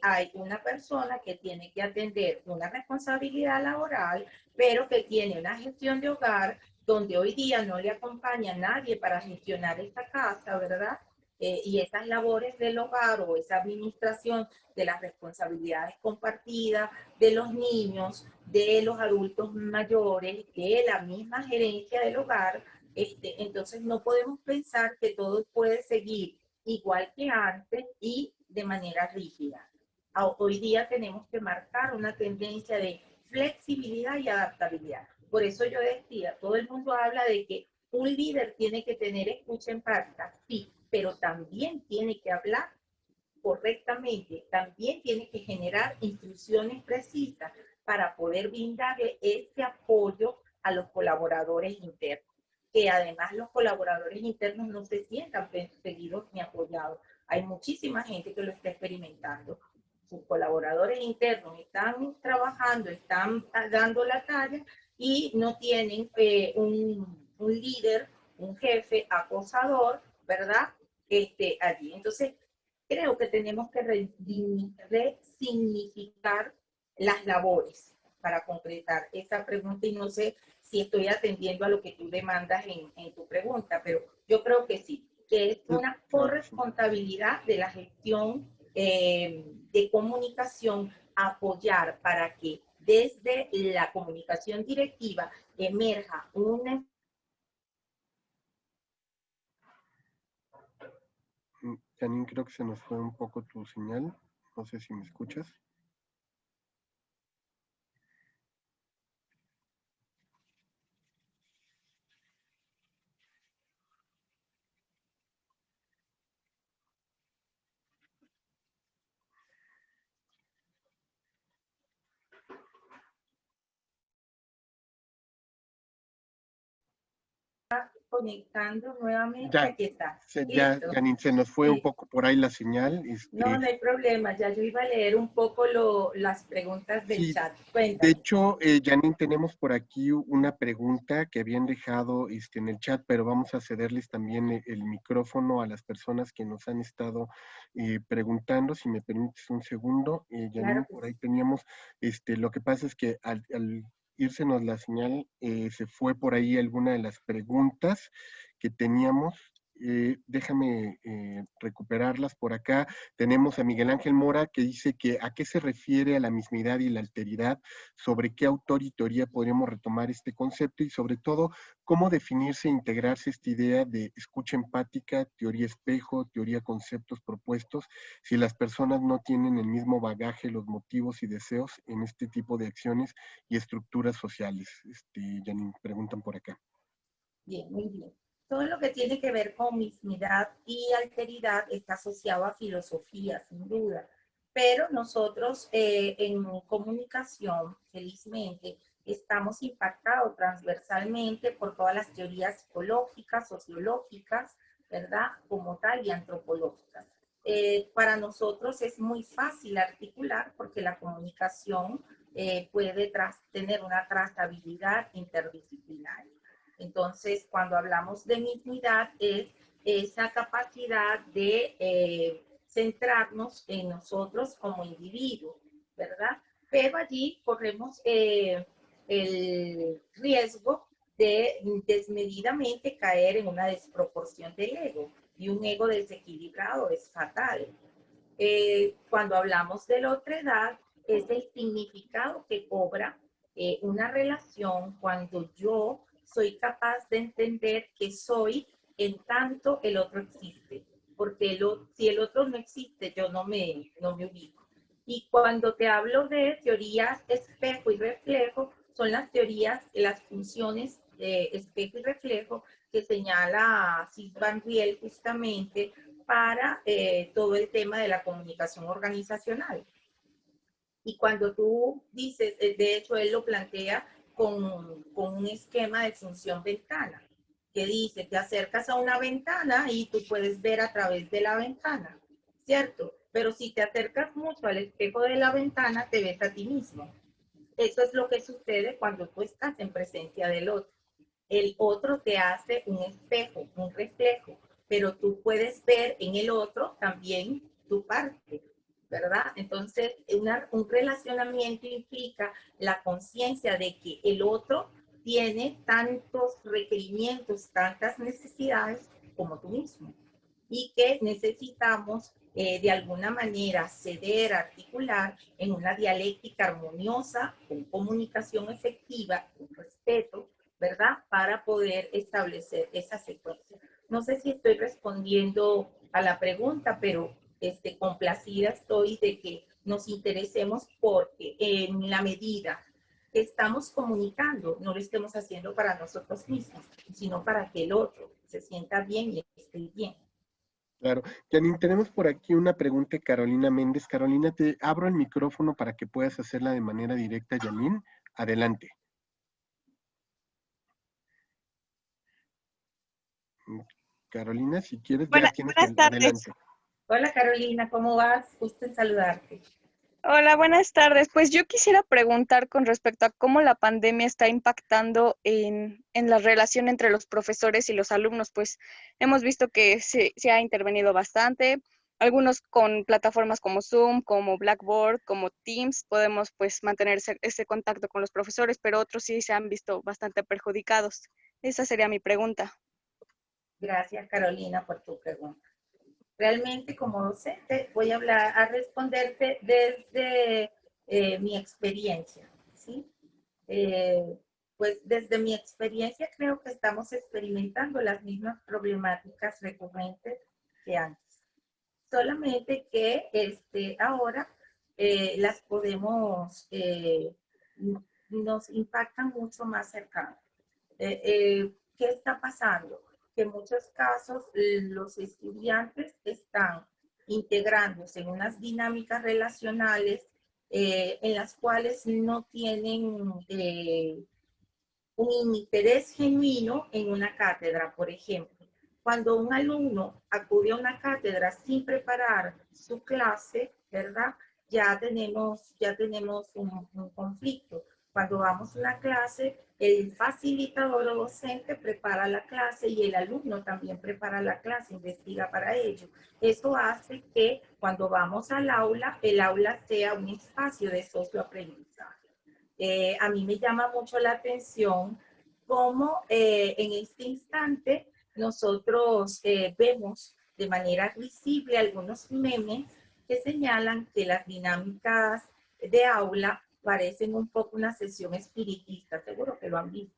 hay una persona que tiene que atender una responsabilidad laboral, pero que tiene una gestión de hogar donde hoy día no le acompaña a nadie para gestionar esta casa, ¿verdad? Y esas labores del hogar o esa administración de las responsabilidades compartidas de los niños, de los adultos mayores, de la misma gerencia del hogar, entonces no podemos pensar que todo puede seguir igual que antes y de manera rígida. Hoy día tenemos que marcar una tendencia de flexibilidad y adaptabilidad. Por eso yo decía, todo el mundo habla de que un líder tiene que tener escucha empática, sí, pero también tiene que hablar correctamente, también tiene que generar instrucciones precisas para poder brindarle este apoyo a los colaboradores internos, que además los colaboradores internos no se sientan perseguidos ni apoyados. Hay muchísima gente que lo está experimentando. Sus colaboradores internos están trabajando, están dando la talla y no tienen un líder, un jefe acosador, ¿verdad? Allí. Entonces, creo que tenemos que resignificar las labores para concretar esa pregunta y no sé si estoy atendiendo a lo que tú demandas en tu pregunta, pero yo creo que sí, que es una Claro que sí. corresponsabilidad de la gestión de comunicación apoyar para que desde la comunicación directiva emerja una. Janine, creo que se nos fue un poco tu señal. No sé si me escuchas. Conectando nuevamente, Ya, aquí está. ya, Listo. Janine, se nos fue un Sí. poco por ahí la señal. No, no hay problema. Ya yo iba a leer un poco las preguntas del Sí, chat. de Cuéntame. hecho, Janine, tenemos por aquí una pregunta que habían dejado en el chat, pero vamos a cederles también el micrófono a las personas que nos han estado preguntando. Si me permites un segundo, Claro Janine, que por ahí sí. teníamos, lo que pasa es que al írsenos la señal, se fue por ahí alguna de las preguntas que teníamos. Déjame recuperarlas por acá. Tenemos a Miguel Ángel Mora que dice que a qué se refiere a la mismidad y la alteridad, sobre qué autor y teoría podríamos retomar este concepto y sobre todo cómo definirse e integrarse esta idea de escucha empática, teoría espejo, teoría conceptos propuestos, si las personas no tienen el mismo bagaje, los motivos y deseos en este tipo de acciones y estructuras sociales. Janine, preguntan por acá. Bien, muy bien. Todo lo que tiene que ver con mismidad y alteridad está asociado a filosofía, sin duda. Pero nosotros en comunicación, felizmente, estamos impactados transversalmente por todas las teorías psicológicas, sociológicas, ¿verdad? Como tal, y antropológicas. Para nosotros es muy fácil articular porque la comunicación puede tener una trazabilidad interdisciplinaria. Entonces, cuando hablamos de mismidad, es esa capacidad de centrarnos en nosotros como individuos, ¿verdad? Pero allí corremos el riesgo de desmedidamente caer en una desproporción del ego. Y un ego desequilibrado es fatal. Cuando hablamos de la otredad, es el significado que cobra una relación cuando yo soy capaz de entender que soy en tanto el otro existe. Porque si el otro no existe, yo no me ubico. Y cuando te hablo de teorías espejo y reflejo, son las teorías, las funciones de espejo y reflejo que señala Sid Van Riel justamente para todo el tema de la comunicación organizacional. Y cuando tú dices, de hecho él lo plantea con un esquema de función ventana, que dice, te acercas a una ventana y tú puedes ver a través de la ventana, ¿cierto? Pero si te acercas mucho al espejo de la ventana, te ves a ti mismo. Eso es lo que sucede cuando tú estás en presencia del otro. El otro te hace un espejo, un reflejo, pero tú puedes ver en el otro también tu parte, ¿verdad? Entonces, un relacionamiento implica la conciencia de que el otro tiene tantos requerimientos, tantas necesidades como tú mismo y que necesitamos de alguna manera ceder, articular en una dialéctica armoniosa, con comunicación efectiva, con respeto, ¿verdad? Para poder establecer esa secuencia. No sé si estoy respondiendo a la pregunta, pero complacida estoy de que nos interesemos porque en la medida que estamos comunicando, no lo estemos haciendo para nosotros mismos, sino para que el otro se sienta bien y esté bien. Claro. Janine, tenemos por aquí una pregunta de Carolina Méndez. Carolina, te abro el micrófono para que puedas hacerla de manera directa, Janine. Adelante. Carolina, si quieres, ya tienes Buenas el tardes. adelante. Hola Carolina, ¿cómo vas? Gusto en saludarte. Hola, buenas tardes. Pues yo quisiera preguntar con respecto a cómo la pandemia está impactando en la relación entre los profesores y los alumnos. Pues hemos visto que se ha intervenido bastante. Algunos con plataformas como Zoom, como Blackboard, como Teams, podemos pues mantener ese contacto con los profesores, pero otros sí se han visto bastante perjudicados. Esa sería mi pregunta. Gracias Carolina por tu pregunta. Realmente como docente voy a hablar, a responderte desde mi experiencia, ¿sí? Eh, pues desde mi experiencia creo que estamos experimentando las mismas problemáticas recurrentes que antes. Solamente que ahora las podemos, nos impactan mucho más cercano. ¿Qué está pasando? Que en muchos casos los estudiantes están integrándose en unas dinámicas relacionales en las cuales no tienen un interés genuino en una cátedra, por ejemplo. Cuando un alumno acude a una cátedra sin preparar su clase, ¿verdad? Ya tenemos un conflicto. Cuando vamos a una clase, el facilitador o docente prepara la clase y el alumno también prepara la clase, investiga para ello. Eso hace que cuando vamos al aula, el aula sea un espacio de socioaprendizaje. A mí me llama mucho la atención cómo en este instante nosotros vemos de manera visible algunos memes que señalan que las dinámicas de aula parecen un poco una sesión espiritista, seguro que lo han visto.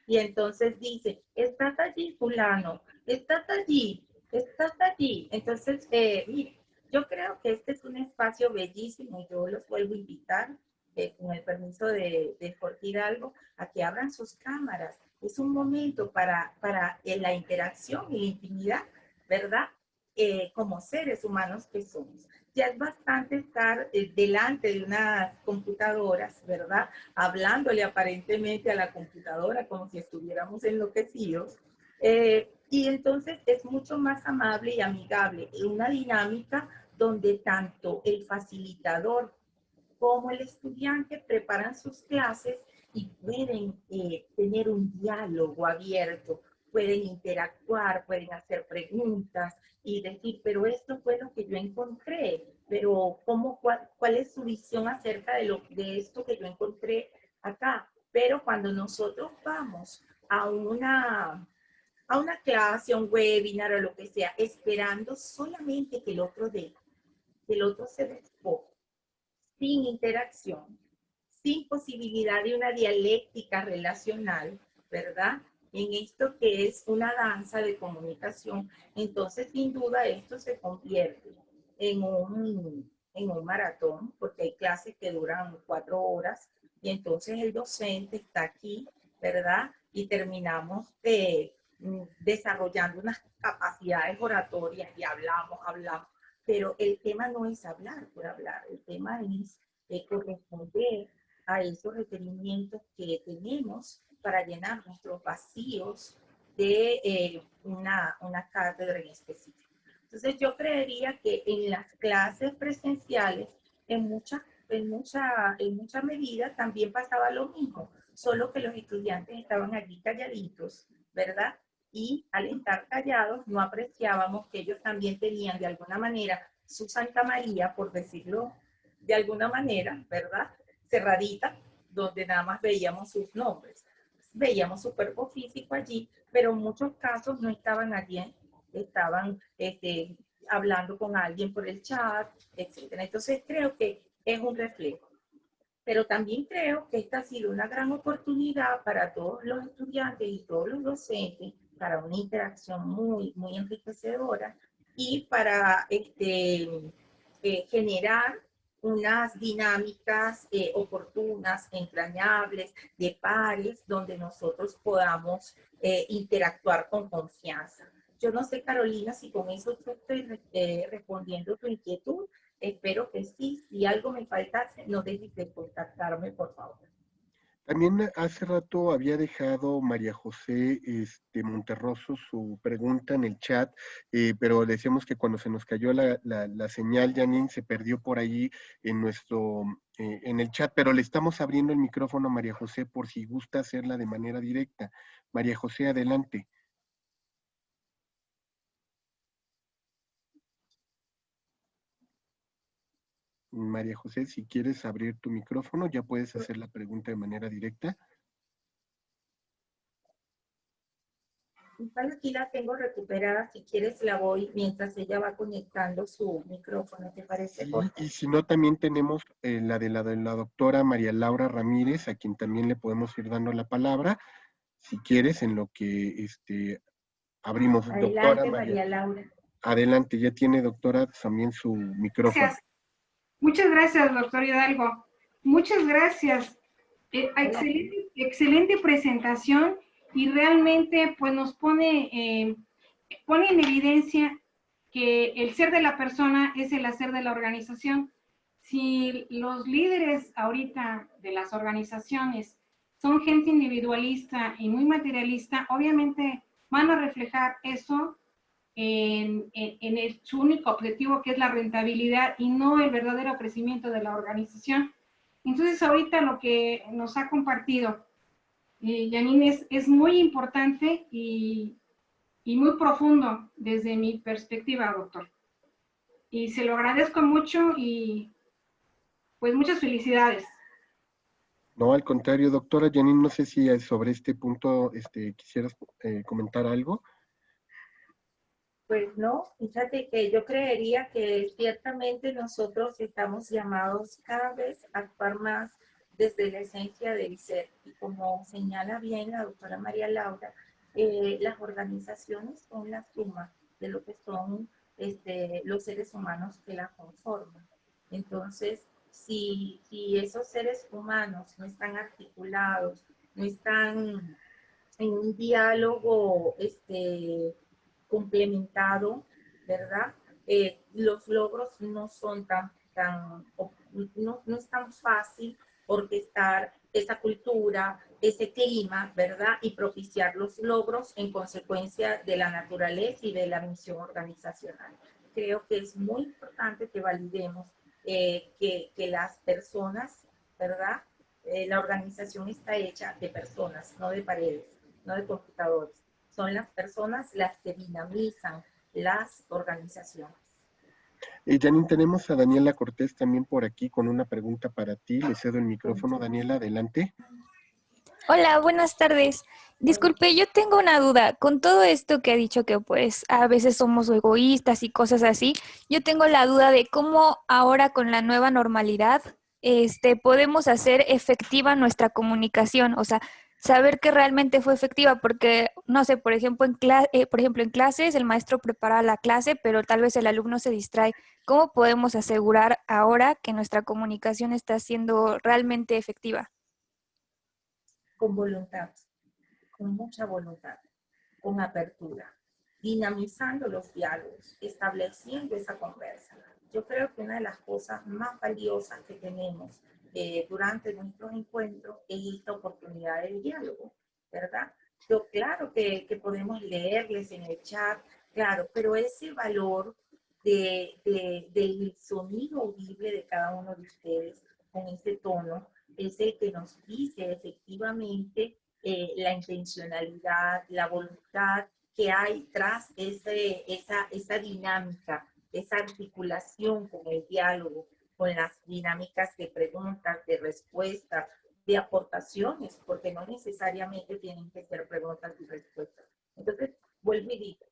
Y entonces dice, estás allí, fulano, estás allí. Entonces, mire, yo creo que este es un espacio bellísimo y yo los vuelvo a invitar, con el permiso de Jorge Hidalgo, a que abran sus cámaras. Es un momento para la interacción y la intimidad, ¿verdad? Como seres humanos que somos. Ya es bastante estar delante de unas computadoras, ¿verdad? Hablándole aparentemente a la computadora como si estuviéramos enloquecidos. Y entonces es mucho más amable y amigable, una dinámica donde tanto el facilitador como el estudiante preparan sus clases y pueden tener un diálogo abierto, pueden interactuar, pueden hacer preguntas y decir, pero esto fue lo que yo encontré, pero ¿cuál es su visión acerca de esto que yo encontré acá? Pero cuando nosotros vamos a una clase, a un webinar o lo que sea, esperando solamente que el otro se despoje, sin interacción, sin posibilidad de una dialéctica relacional, ¿verdad? En esto que es una danza de comunicación, entonces sin duda esto se convierte en un maratón, porque hay clases que duran 4 horas y entonces el docente está aquí, ¿verdad? Y terminamos desarrollando unas capacidades oratorias y hablamos, pero el tema no es hablar por hablar, el tema es corresponder a esos requerimientos que tenemos para llenar nuestros vacíos de una cátedra en específico. Entonces yo creería que en las clases presenciales, en mucha medida también pasaba lo mismo, solo que los estudiantes estaban allí calladitos, ¿verdad? Y al estar callados no apreciábamos que ellos también tenían de alguna manera su Santa María, por decirlo de alguna manera, ¿verdad? Cerradita, donde nada más veíamos sus nombres. Veíamos su cuerpo físico allí, pero en muchos casos no estaban allí, estaban hablando con alguien por el chat, etcétera. Entonces creo que es un reflejo. Pero también creo que esta ha sido una gran oportunidad para todos los estudiantes y todos los docentes para una interacción muy, muy enriquecedora y para generar unas dinámicas oportunas, entrañables, de pares, donde nosotros podamos interactuar con confianza. Yo no sé, Carolina, si con eso estoy respondiendo tu inquietud. Espero que sí. Si algo me falta, no dejes de contactarme, por favor. También hace rato había dejado María José Monterroso su pregunta en el chat, pero decíamos que cuando se nos cayó la señal, Janine, se perdió por ahí en el chat, pero le estamos abriendo el micrófono a María José por si gusta hacerla de manera directa. María José, adelante. María José, si quieres abrir tu micrófono, ya puedes hacer la pregunta de manera directa. Igual aquí la tengo recuperada, si quieres la voy mientras ella va conectando su micrófono, ¿te parece, Sí, Jorge? y si no, también tenemos la doctora María Laura Ramírez, a quien también le podemos ir dando la palabra, si quieres, en lo que abrimos. Doctora Adelante, María, María Laura. adelante, ya tiene doctora también su micrófono. Gracias. Muchas gracias, doctor Hidalgo. Muchas gracias. Excelente presentación y realmente pues nos pone en evidencia que el ser de la persona es el hacer de la organización. Si los líderes ahorita de las organizaciones son gente individualista y muy materialista, obviamente van a reflejar eso su único objetivo, que es la rentabilidad y no el verdadero crecimiento de la organización. Entonces, ahorita lo que nos ha compartido Janine es muy importante y muy profundo desde mi perspectiva, doctor. Y se lo agradezco mucho y pues muchas felicidades. No, al contrario, doctora Janine, no sé si sobre este punto quisieras comentar algo. Pues no, fíjate que yo creería que ciertamente nosotros estamos llamados cada vez a actuar más desde la esencia del ser. Y como señala bien la doctora María Laura, las organizaciones son la suma de lo que son los seres humanos que la conforman. Entonces, si esos seres humanos no están articulados, no están en un diálogo complementado, ¿verdad? Los logros no son no es tan fácil orquestar esa cultura, ese clima, ¿verdad? Y propiciar los logros en consecuencia de la naturaleza y de la misión organizacional. Creo que es muy importante que validemos que las personas, ¿verdad? La organización está hecha de personas, no de paredes, no de computadores. Son las personas las que dinamizan las organizaciones. Janine, tenemos a Daniela Cortés también por aquí con una pregunta para ti. Le cedo el micrófono. Daniela, adelante. Hola, buenas tardes. Disculpe, yo tengo una duda. Con todo esto que ha dicho que pues a veces somos egoístas y cosas así, yo tengo la duda de cómo ahora con la nueva normalidad, podemos hacer efectiva nuestra comunicación, o sea, saber que realmente fue efectiva, porque no sé, por ejemplo, en clases el maestro prepara la clase, pero tal vez el alumno se distrae. ¿Cómo podemos asegurar ahora que nuestra comunicación está siendo realmente efectiva? Con voluntad, con mucha voluntad, con apertura, dinamizando los diálogos, estableciendo esa conversa. Yo creo que una de las cosas más valiosas que tenemos durante nuestros encuentros es esta oportunidad de diálogo, ¿verdad? Yo claro que podemos leerles en el chat, claro, pero ese valor del sonido audible de cada uno de ustedes con ese tono es el que nos dice efectivamente la intencionalidad, la voluntad que hay tras esa dinámica, esa articulación con el diálogo, con las dinámicas de preguntas, de respuestas, de aportaciones, porque no necesariamente tienen que ser preguntas y respuestas. Entonces, vuelvo y digo,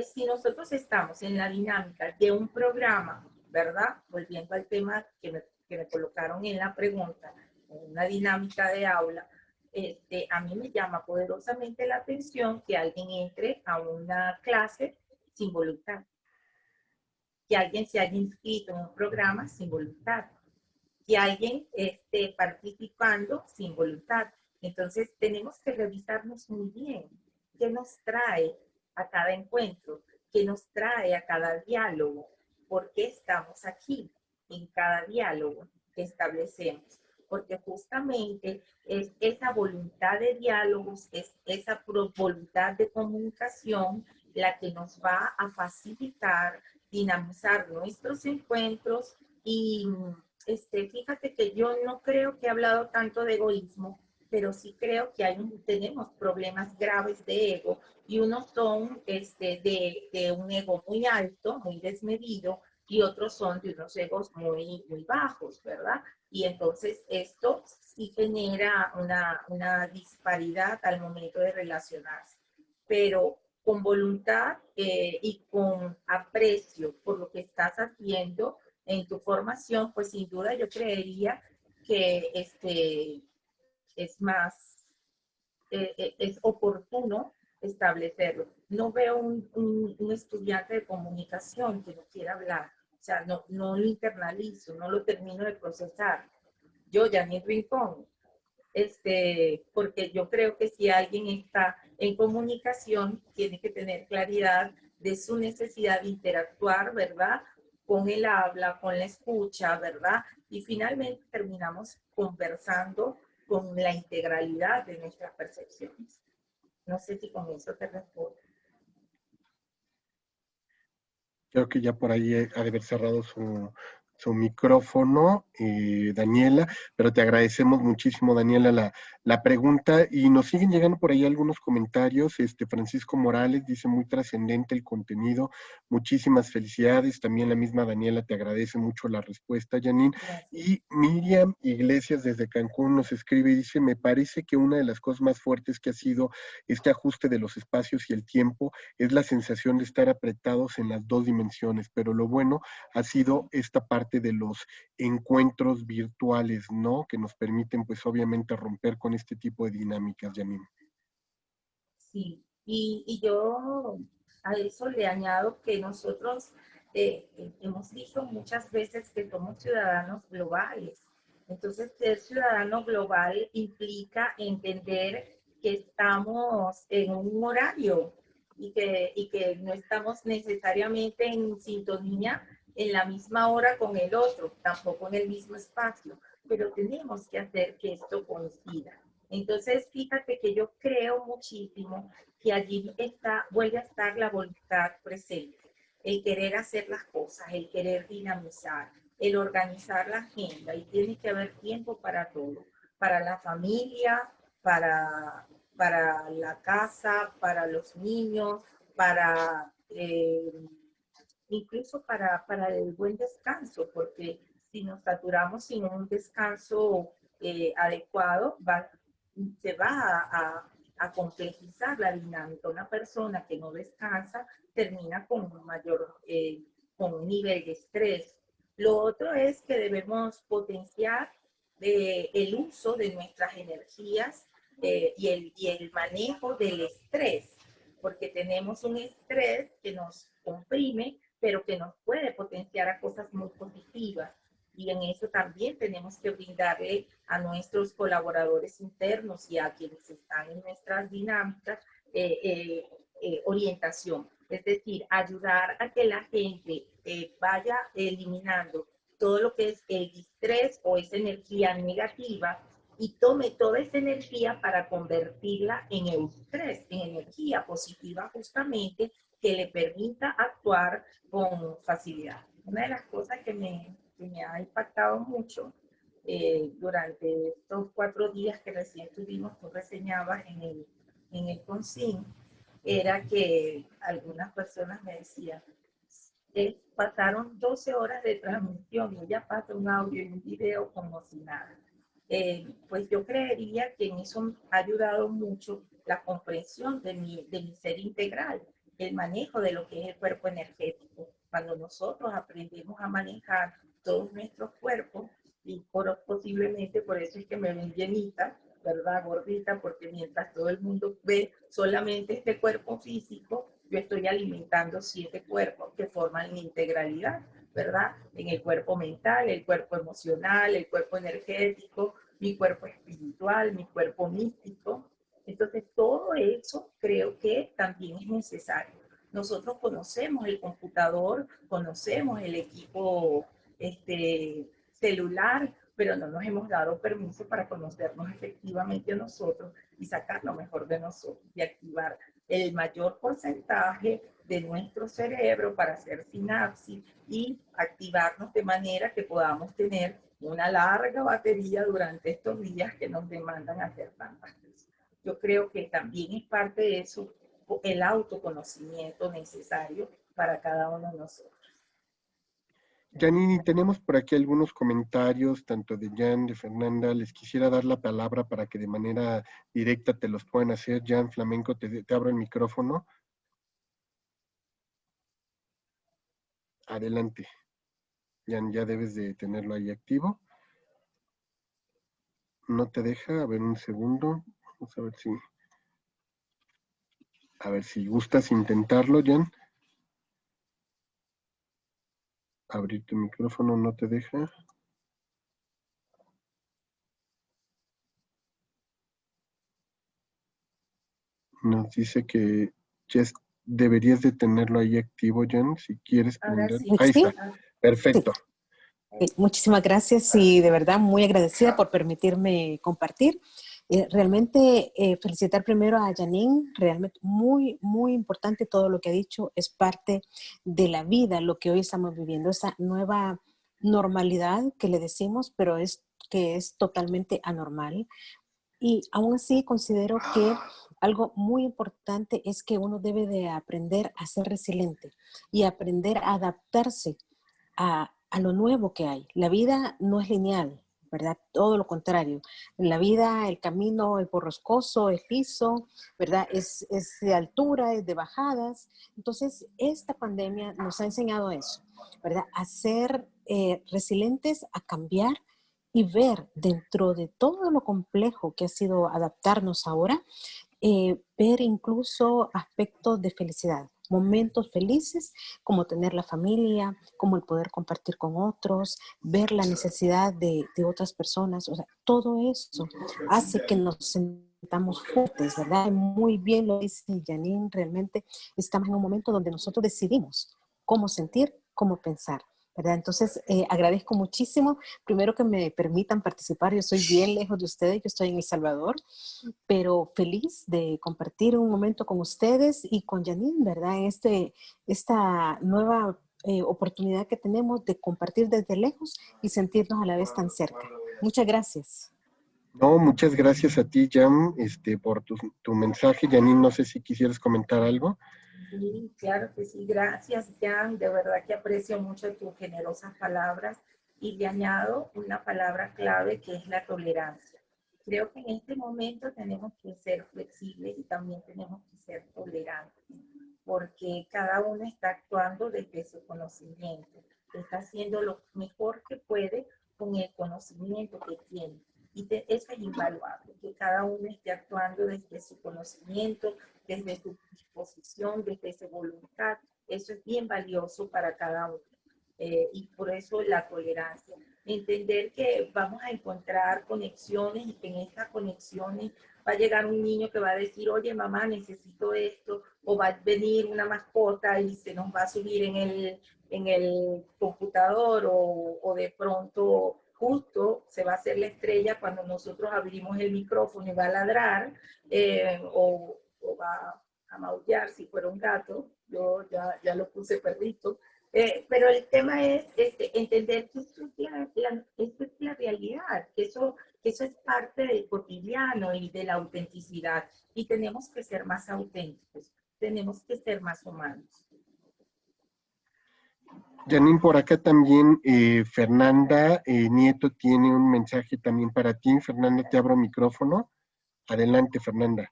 si nosotros estamos en la dinámica de un programa, ¿verdad? Volviendo al tema que me colocaron en la pregunta, una dinámica de aula, a mí me llama poderosamente la atención que alguien entre a una clase sin voluntad, que alguien se haya inscrito en un programa sin voluntad, que alguien esté participando sin voluntad. Entonces tenemos que revisarnos muy bien qué nos trae a cada encuentro, qué nos trae a cada diálogo, por qué estamos aquí en cada diálogo que establecemos. porque justamente es esa voluntad de diálogos, es esa voluntad de comunicación la que nos va a facilitar dinamizar nuestros encuentros y fíjate que yo no creo que he hablado tanto de egoísmo, pero sí creo que tenemos problemas graves de ego y unos son de un ego muy alto, muy desmedido, y otros son de unos egos muy, muy bajos, ¿verdad? Y entonces esto sí genera una disparidad al momento de relacionarse. Pero con voluntad y con aprecio por lo que estás haciendo en tu formación, pues sin duda yo creería que es más, es oportuno establecerlo. No veo un estudiante de comunicación que no quiera hablar, o sea, no lo internalizo, no lo termino de procesar. Yo, Janine Rincón, porque yo creo que si alguien está en comunicación, tiene que tener claridad de su necesidad de interactuar, ¿verdad? Con el habla, con la escucha, ¿verdad? Y finalmente terminamos conversando con la integralidad de nuestras percepciones. No sé si con eso te respondo. Creo que ya por ahí ha de haber cerrado su micrófono, Daniela, pero te agradecemos muchísimo, Daniela, la pregunta, y nos siguen llegando por ahí algunos comentarios. Francisco Morales dice: muy trascendente el contenido, muchísimas felicidades. También la misma Daniela te agradece mucho la respuesta, Janine. Gracias. Y Miriam Iglesias desde Cancún nos escribe y dice: me parece que una de las cosas más fuertes que ha sido este ajuste de los espacios y el tiempo es la sensación de estar apretados en las dos dimensiones, pero lo bueno ha sido esta parte de los encuentros virtuales, ¿no? Que nos permiten, pues obviamente, romper con este tipo de dinámicas, Janine. Sí, y yo a eso le añado que nosotros hemos dicho muchas veces que somos ciudadanos globales. Entonces, ser ciudadano global implica entender que estamos en un horario y que no estamos necesariamente en sintonía en la misma hora con el otro, tampoco en el mismo espacio, pero tenemos que hacer que esto coincida. Entonces, fíjate que yo creo muchísimo que allí vuelve a estar la voluntad presente, el querer hacer las cosas, el querer dinamizar, el organizar la agenda, y tiene que haber tiempo para todo, para la familia, para la casa, para los niños, para incluso para el buen descanso, porque si nos saturamos sin un descanso adecuado, se va a complejizar la dinámica. Una persona que no descansa termina con un nivel de estrés. Lo otro es que debemos potenciar el uso de nuestras energías y el manejo del estrés, porque tenemos un estrés que nos comprime, pero que nos puede potenciar a cosas muy positivas. Y en eso también tenemos que brindarle a nuestros colaboradores internos y a quienes están en nuestras dinámicas orientación. Es decir, ayudar a que la gente vaya eliminando todo lo que es el estrés o esa energía negativa y tome toda esa energía para convertirla en eustrés, en energía positiva justamente que le permita actuar con facilidad. Una de las cosas que me ha impactado mucho durante estos 4 días que recién tuvimos, tú reseñabas en el CONSIN, era que algunas personas me decían, pasaron 12 horas de transmisión y ya pasa un audio y un video como si nada. Pues yo creería que en eso ha ayudado mucho la comprensión de mi ser integral, el manejo de lo que es el cuerpo energético. Cuando nosotros aprendemos a manejar todos nuestros cuerpos, y posiblemente por eso es que me ven llenita, ¿verdad? Gordita, porque mientras todo el mundo ve solamente este cuerpo físico, yo estoy alimentando 7 cuerpos que forman la integralidad, ¿verdad? En el cuerpo mental, el cuerpo emocional, el cuerpo energético, mi cuerpo espiritual, mi cuerpo místico. Entonces, todo eso creo que también es necesario. Nosotros conocemos el computador, conocemos el equipo celular, pero no nos hemos dado permiso para conocernos efectivamente a nosotros y sacar lo mejor de nosotros y activar el mayor porcentaje de nuestro cerebro para hacer sinapsis y activarnos de manera que podamos tener una larga batería durante estos días que nos demandan hacer tantas cosas. Yo creo que también es parte de eso el autoconocimiento necesario para cada uno de nosotros. Janine, tenemos por aquí algunos comentarios, tanto de Jan, de Fernanda. Les quisiera dar la palabra para que de manera directa te los puedan hacer. Jan Flamenco, te abro el micrófono. Adelante. Jan, ya debes de tenerlo ahí activo. No te deja, a ver un segundo. Vamos a ver si gustas intentarlo, Jan. Abrir tu micrófono no te deja. Nos dice que ya deberías de tenerlo ahí activo, Jan, si quieres prender. Sí. Ahí está. Perfecto. Sí. Muchísimas gracias y de verdad muy agradecida por permitirme compartir. Realmente felicitar primero a Janine, realmente muy, muy importante todo lo que ha dicho, es parte de la vida, lo que hoy estamos viviendo, esa nueva normalidad que le decimos, pero que es totalmente anormal. Y aún así considero que algo muy importante es que uno debe de aprender a ser resiliente y aprender a adaptarse a lo nuevo que hay. La vida no es lineal, ¿verdad? Todo lo contrario. En la vida el camino es borrascoso, es liso, ¿verdad? Es de altura, es de bajadas. Entonces, esta pandemia nos ha enseñado eso, ¿verdad? A ser resilientes, a cambiar y ver dentro de todo lo complejo que ha sido adaptarnos ahora, ver incluso aspectos de felicidad, momentos felices como tener la familia, como el poder compartir con otros, ver la necesidad de otras personas, o sea, todo eso hace que nos sentamos fuertes, ¿verdad? Muy bien lo dice Janine, realmente estamos en un momento donde nosotros decidimos cómo sentir, cómo pensar, ¿verdad? Entonces, agradezco muchísimo, primero que me permitan participar, yo estoy bien lejos de ustedes, yo estoy en El Salvador, pero feliz de compartir un momento con ustedes y con Janine, ¿verdad? En esta nueva oportunidad que tenemos de compartir desde lejos y sentirnos a la vez tan cerca. Muchas gracias. No, muchas gracias a ti, Jan, por tu mensaje. Janine, no sé si quisieras comentar algo. Sí, claro que sí. Gracias, Jan. De verdad que aprecio mucho tus generosas palabras y le añado una palabra clave que es la tolerancia. Creo que en este momento tenemos que ser flexibles y también tenemos que ser tolerantes, porque cada uno está actuando desde su conocimiento, está haciendo lo mejor que puede con el conocimiento que tiene. Y eso es invaluable, que cada uno esté actuando desde su conocimiento, desde su disposición, desde su voluntad. Eso es bien valioso para cada uno. Y por eso la tolerancia. Entender que vamos a encontrar conexiones y que en estas conexiones va a llegar un niño que va a decir, oye mamá, necesito esto, o va a venir una mascota y se nos va a subir en el computador, o de pronto justo se va a hacer la estrella cuando nosotros abrimos el micrófono y va a ladrar, o va a maullar si fuera un gato. Yo ya lo puse perrito. Pero el tema es entender que esto es la realidad, que eso es parte del cotidiano y de la autenticidad. Y tenemos que ser más auténticos, tenemos que ser más humanos. Janine, por acá también Fernanda Nieto tiene un mensaje también para ti. Fernanda, te abro micrófono. Adelante, Fernanda.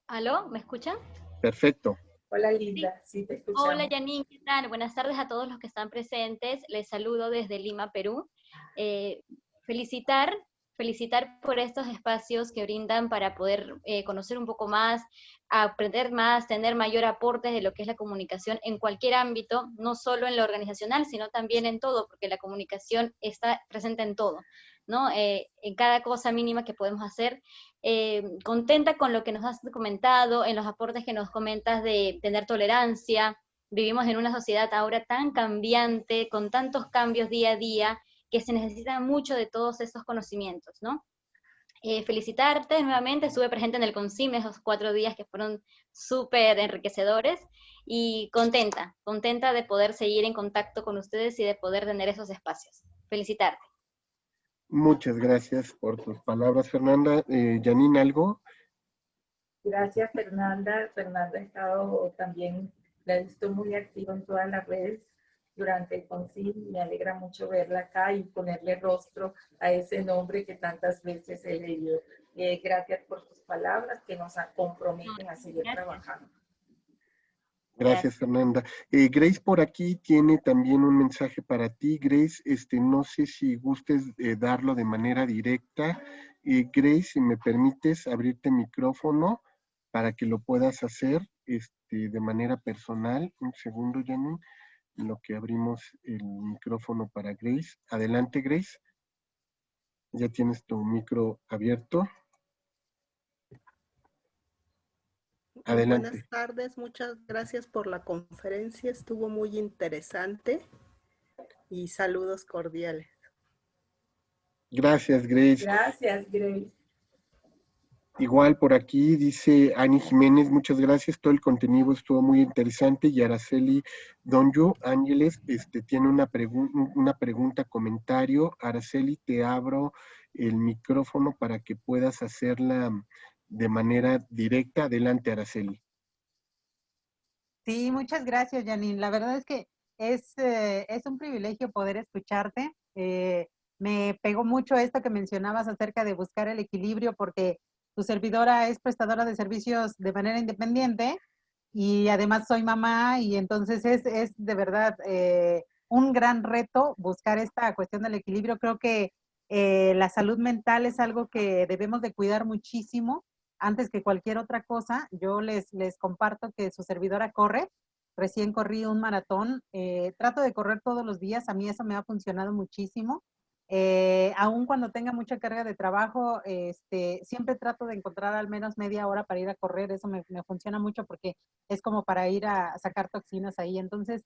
¿Aló? ¿Me escuchan? Perfecto. Hola, Linda. Sí, te escuchamos. Hola, Janine, ¿qué tal? Buenas tardes a todos los que están presentes. Les saludo desde Lima, Perú. Felicitar por estos espacios que brindan para poder conocer un poco más, aprender más, tener mayor aporte de lo que es la comunicación en cualquier ámbito, no solo en lo organizacional, sino también en todo, porque la comunicación está presente en todo, ¿no? En cada cosa mínima que podemos hacer. Contenta con lo que nos has comentado, en los aportes que nos comentas de tener tolerancia, vivimos en una sociedad ahora tan cambiante, con tantos cambios día a día, que se necesita mucho de todos esos conocimientos, ¿no? Felicitarte nuevamente, estuve presente en el CONCIM esos 4 días que fueron súper enriquecedores y contenta de poder seguir en contacto con ustedes y de poder tener esos espacios. Felicitarte. Muchas gracias por tus palabras, Fernanda. Janine, ¿algo? Gracias, Fernanda. Fernanda ha estado también, la he visto muy activa en todas las redes durante el concilio. Me alegra mucho verla acá y ponerle rostro a ese nombre que tantas veces he leído. Gracias por tus palabras que nos comprometen a seguir trabajando. Gracias, Fernanda. Grace por aquí tiene también un mensaje para ti. Grace, no sé si gustes darlo de manera directa. Grace, si me permites abrirte micrófono para que lo puedas hacer de manera personal. Un segundo, Janine, en lo que abrimos el micrófono para Grace. Adelante, Grace. Ya tienes tu micro abierto. Adelante. Buenas tardes, muchas gracias por la conferencia, estuvo muy interesante y saludos cordiales. Gracias, Grace. Gracias, Grace. Igual por aquí dice Ani Jiménez, muchas gracias, todo el contenido estuvo muy interesante. Y Araceli Donjo Ángeles tiene una pregunta, comentario. Araceli, te abro el micrófono para que puedas hacerla de manera directa. Adelante, Araceli. Sí, muchas gracias, Janine. La verdad es que es un privilegio poder escucharte. Me pegó mucho esto que mencionabas acerca de buscar el equilibrio, porque tu servidora es prestadora de servicios de manera independiente y además soy mamá, y entonces es de verdad un gran reto buscar esta cuestión del equilibrio. Creo que la salud mental es algo que debemos de cuidar muchísimo antes que cualquier otra cosa. Yo les comparto que su servidora corre, recién corrí un maratón, trato de correr todos los días, a mí eso me ha funcionado muchísimo. Aun cuando tenga mucha carga de trabajo, siempre trato de encontrar al menos media hora para ir a correr. Eso me funciona mucho porque es como para ir a sacar toxinas ahí. Entonces,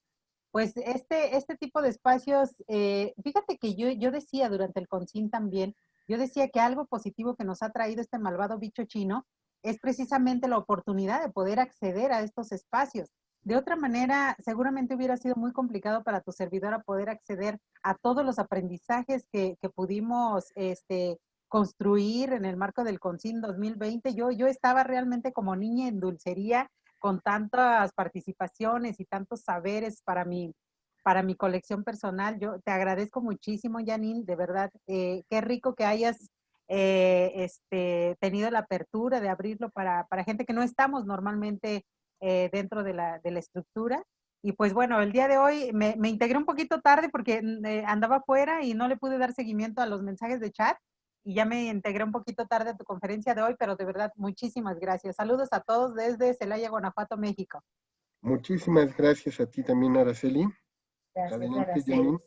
pues este tipo de espacios, fíjate que yo decía durante el CONCIN también, yo decía que algo positivo que nos ha traído este malvado bicho chino es precisamente la oportunidad de poder acceder a estos espacios. De otra manera, seguramente hubiera sido muy complicado para tu servidora poder acceder a todos los aprendizajes que pudimos construir en el marco del CONCIN 2020. Yo estaba realmente como niña en dulcería con tantas participaciones y tantos saberes para mi colección personal. Yo te agradezco muchísimo, Janine, de verdad. Qué rico que hayas tenido la apertura de abrirlo para gente que no estamos normalmente dentro de la estructura. Y pues bueno, el día de hoy me integré un poquito tarde porque andaba afuera y no le pude dar seguimiento a los mensajes de chat, y ya me integré un poquito tarde a tu conferencia de hoy, pero de verdad, muchísimas gracias. Saludos a todos desde Celaya, Guanajuato, México. Muchísimas gracias a ti también, Araceli. Gracias, Adelante, Araceli. Janine.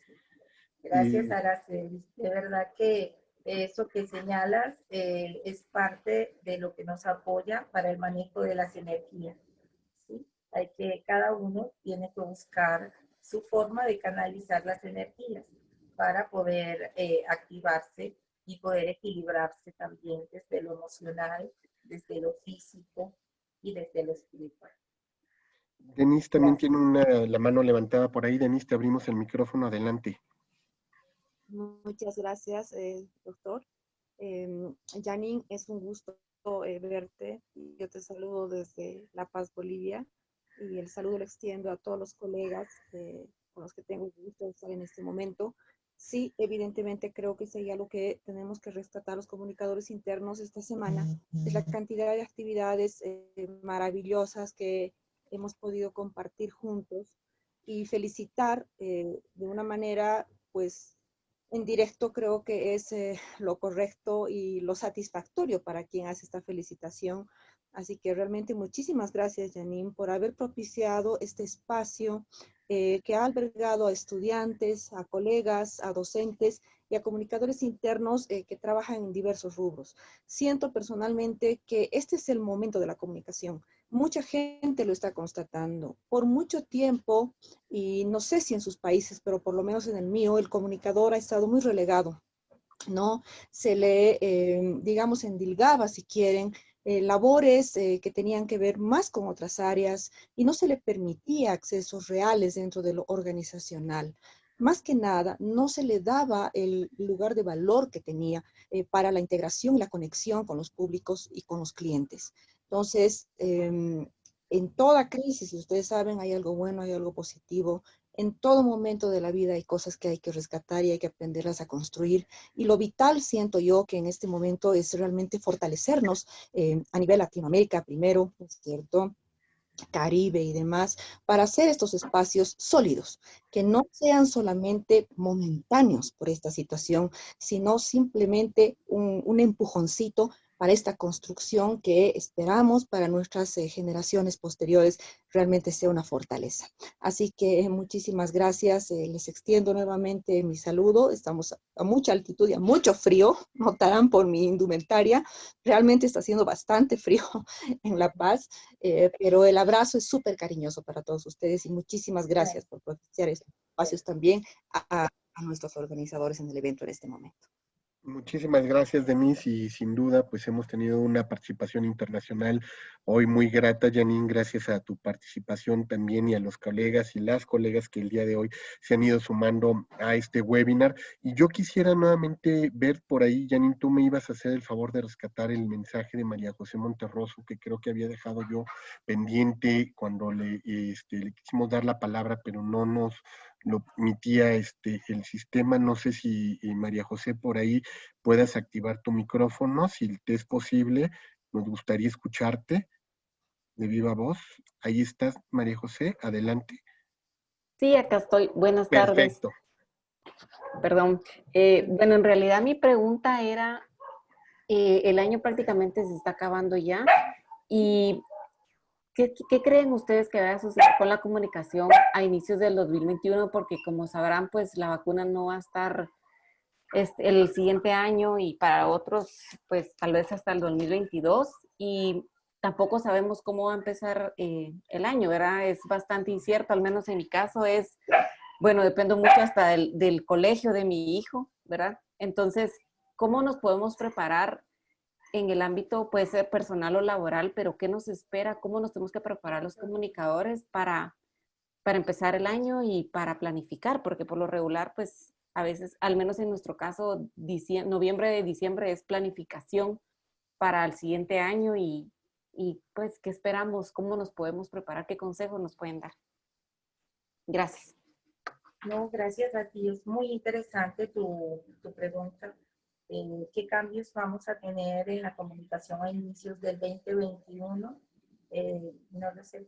Gracias, Araceli. De verdad que eso que señalas es parte de lo que nos apoya para el manejo de las energías. ¿Sí? Cada uno tiene que buscar su forma de canalizar las energías para poder activarse y poder equilibrarse también desde lo emocional, desde lo físico y desde lo espiritual. Denise también Gracias. tiene la mano levantada por ahí. Denise, te abrimos el micrófono. Adelante. Muchas gracias, doctor. Janine, es un gusto verte. Yo te saludo desde La Paz, Bolivia, y el saludo lo extiendo a todos los colegas con los que tengo el gusto de estar en este momento. Sí, evidentemente creo que sería lo que tenemos que rescatar los comunicadores internos esta semana, es la cantidad de actividades maravillosas que hemos podido compartir juntos, y felicitar de una manera, pues, en directo. Creo que es lo correcto y lo satisfactorio para quien hace esta felicitación. Así que realmente muchísimas gracias, Janine, por haber propiciado este espacio que ha albergado a estudiantes, a colegas, a docentes y a comunicadores internos que trabajan en diversos rubros. Siento personalmente que este es el momento de la comunicación. mucha gente lo está constatando. Por mucho tiempo, y no sé si en sus países, pero por lo menos en el mío, el comunicador ha estado muy relegado, ¿no? Se le, digamos, endilgaba, si quieren, labores que tenían que ver más con otras áreas y no se le permitía accesos reales dentro de lo organizacional. Más que nada, no se le daba el lugar de valor que tenía para la integración y la conexión con los públicos y con los clientes. Entonces, en toda crisis, si ustedes saben, hay algo bueno, hay algo positivo. En todo momento de la vida hay cosas que hay que rescatar y hay que aprenderlas a construir. Y lo vital, siento yo, que en este momento es realmente fortalecernos a nivel Latinoamérica primero, ¿no es cierto? Caribe y demás, para hacer estos espacios sólidos, que no sean solamente momentáneos por esta situación, sino simplemente un empujoncito para esta construcción que esperamos para nuestras generaciones posteriores realmente sea una fortaleza. Así que muchísimas gracias, les extiendo nuevamente mi saludo, estamos a mucha altitud y a mucho frío, notarán por mi indumentaria, realmente está haciendo bastante frío en La Paz, pero el abrazo es súper cariñoso para todos ustedes y muchísimas gracias por propiciar estos espacios también a nuestros organizadores en el evento en este momento. Muchísimas gracias, Denise, y sin duda, pues hemos tenido una participación internacional hoy muy grata, Janine, gracias a tu participación también y a los colegas y las colegas que el día de hoy se han ido sumando a este webinar. Y yo quisiera nuevamente ver por ahí, Janine, tú me ibas a hacer el favor de rescatar el mensaje de María José Monterroso, que creo que había dejado yo pendiente cuando le quisimos dar la palabra, pero no nos lo permitía el sistema. No sé si María José por ahí puedas activar tu micrófono, si te es posible, nos gustaría escucharte de viva voz. Ahí estás, María José, adelante. Sí, acá estoy. Buenas tardes. Perfecto. Perdón. Bueno, en realidad mi pregunta era, el año prácticamente se está acabando ya, y ¿qué creen ustedes que va a suceder con la comunicación a inicios del 2021? Porque como sabrán, pues la vacuna no va a estar el siguiente año y para otros, pues tal vez hasta el 2022, y tampoco sabemos cómo va a empezar el año, ¿verdad? Es bastante incierto, al menos en mi caso es, bueno, dependo mucho hasta del colegio de mi hijo, ¿verdad? Entonces, ¿cómo nos podemos preparar en el ámbito, puede ser personal o laboral, pero qué nos espera? ¿Cómo nos tenemos que preparar los comunicadores para empezar el año y para planificar? Porque por lo regular, pues a veces, al menos en nuestro caso, noviembre, diciembre es planificación para el siguiente año y pues, ¿qué esperamos? ¿Cómo nos podemos preparar? ¿Qué consejos nos pueden dar? Gracias. No, gracias a ti. Es muy interesante tu pregunta. ¿Qué cambios vamos a tener en la comunicación a inicios del 2021? No lo sé.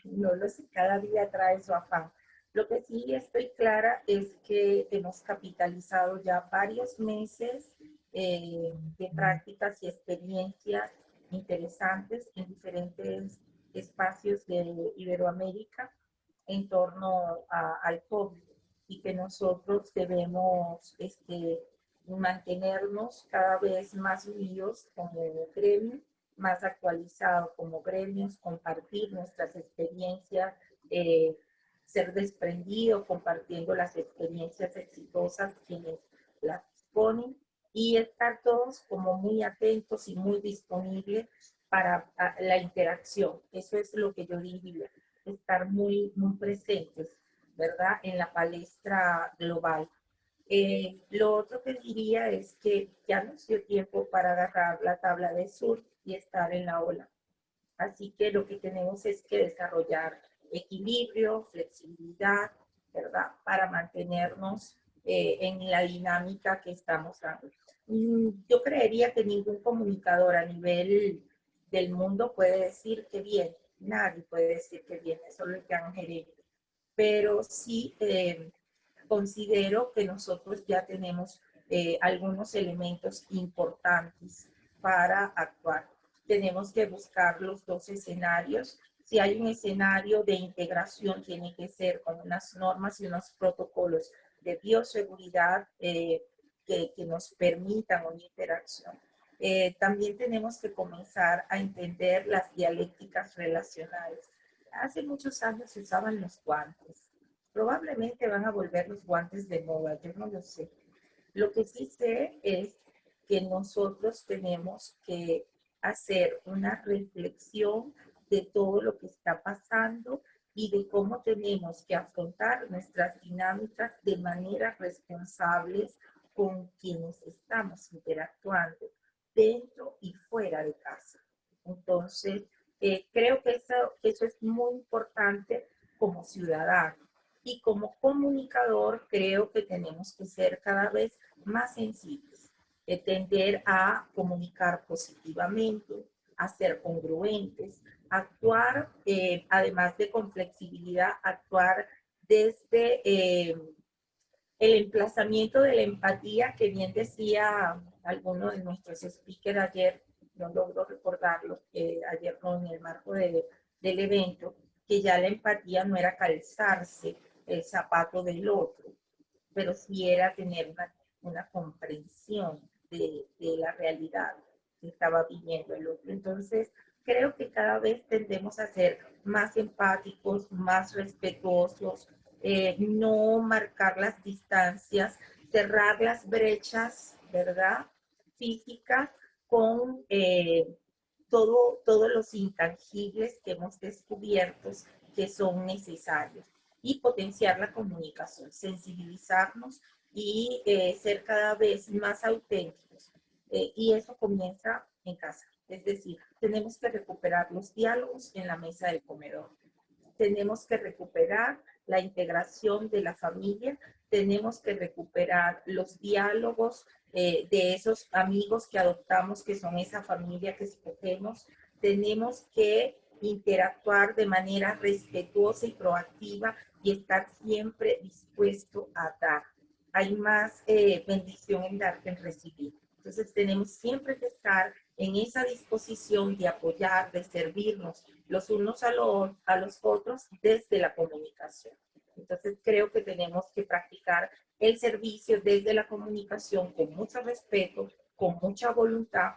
No lo sé, cada día trae su afán. Lo que sí estoy clara es que hemos capitalizado ya varios meses de prácticas y experiencias interesantes en diferentes espacios de Iberoamérica en torno al COVID, y que nosotros debemos mantenernos cada vez más unidos como gremio, más actualizados como gremios, compartir nuestras experiencias, ser desprendido, compartiendo las experiencias exitosas quienes las ponen, y estar todos como muy atentos y muy disponibles para la interacción. Eso es lo que yo diría, estar muy, muy presentes, ¿verdad?, en la palestra global. Lo otro que diría es que ya nos dio tiempo para agarrar la tabla de surf y estar en la ola. Así que lo que tenemos es que desarrollar equilibrio, flexibilidad, ¿verdad?, para mantenernos en la dinámica que estamos dando. Yo creería que ningún comunicador a nivel del mundo puede decir que bien, nadie puede decir que bien, eso es lo que han gerente. Pero sí considero que nosotros ya tenemos algunos elementos importantes para actuar. Tenemos que buscar los dos escenarios. Si hay un escenario de integración, tiene que ser con unas normas y unos protocolos de bioseguridad que nos permitan una interacción. también tenemos que comenzar a entender las dialécticas relacionales. Hace muchos años se usaban los guantes. Probablemente van a volver los guantes de moda, yo no lo sé. Lo que sí sé es que nosotros tenemos que hacer una reflexión de todo lo que está pasando y de cómo tenemos que afrontar nuestras dinámicas de manera responsables con quienes estamos interactuando dentro y fuera de casa. Entonces, creo que eso es muy importante como ciudadano. Y como comunicador, creo que tenemos que ser cada vez más sensibles, tender a comunicar positivamente, a ser congruentes, actuar, además de con flexibilidad, actuar desde el emplazamiento de la empatía, que bien decía alguno de nuestros speakers ayer, no logro recordarlo, ayer no, en el marco del evento, que ya la empatía no era calzarse el zapato del otro, pero sí era tener una comprensión de la realidad que estaba viviendo el otro. Entonces, creo que cada vez tendemos a ser más empáticos, más respetuosos, no marcar las distancias, cerrar las brechas, ¿verdad?, físicas con todos los intangibles que hemos descubierto que son necesarios, y potenciar la comunicación, sensibilizarnos y ser cada vez más auténticos. Y eso comienza en casa. Es decir, tenemos que recuperar los diálogos en la mesa del comedor. Tenemos que recuperar la integración de la familia. Tenemos que recuperar los diálogos de esos amigos que adoptamos, que son esa familia que escogemos. Tenemos que interactuar de manera respetuosa y proactiva y estar siempre dispuesto a dar. Hay más bendición en dar que en recibir. Entonces tenemos siempre que estar en esa disposición de apoyar, de servirnos los unos a los otros desde la comunicación. Entonces creo que tenemos que practicar el servicio desde la comunicación con mucho respeto, con mucha voluntad,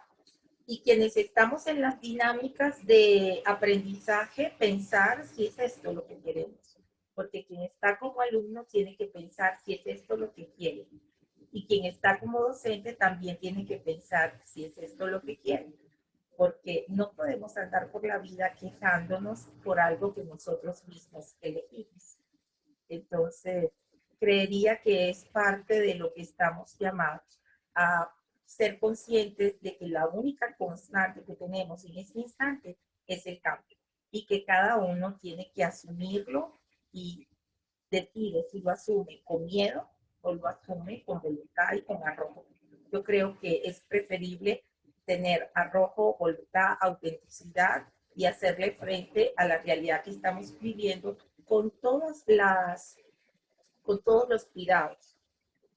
y quienes estamos en las dinámicas de aprendizaje, pensar si es esto lo que queremos. Porque quien está como alumno tiene que pensar si es esto lo que quiere. Y quien está como docente también tiene que pensar si es esto lo que quiere. Porque no podemos andar por la vida quejándonos por algo que nosotros mismos elegimos. Entonces, creería que es parte de lo que estamos llamados a ser conscientes de que la única constante que tenemos en este instante es el cambio, y que cada uno tiene que asumirlo y decide si lo asume con miedo o lo asume con voluntad y con arrojo. Yo creo que es preferible tener arrojo, voluntad, autenticidad y hacerle frente a la realidad que estamos viviendo con todos los cuidados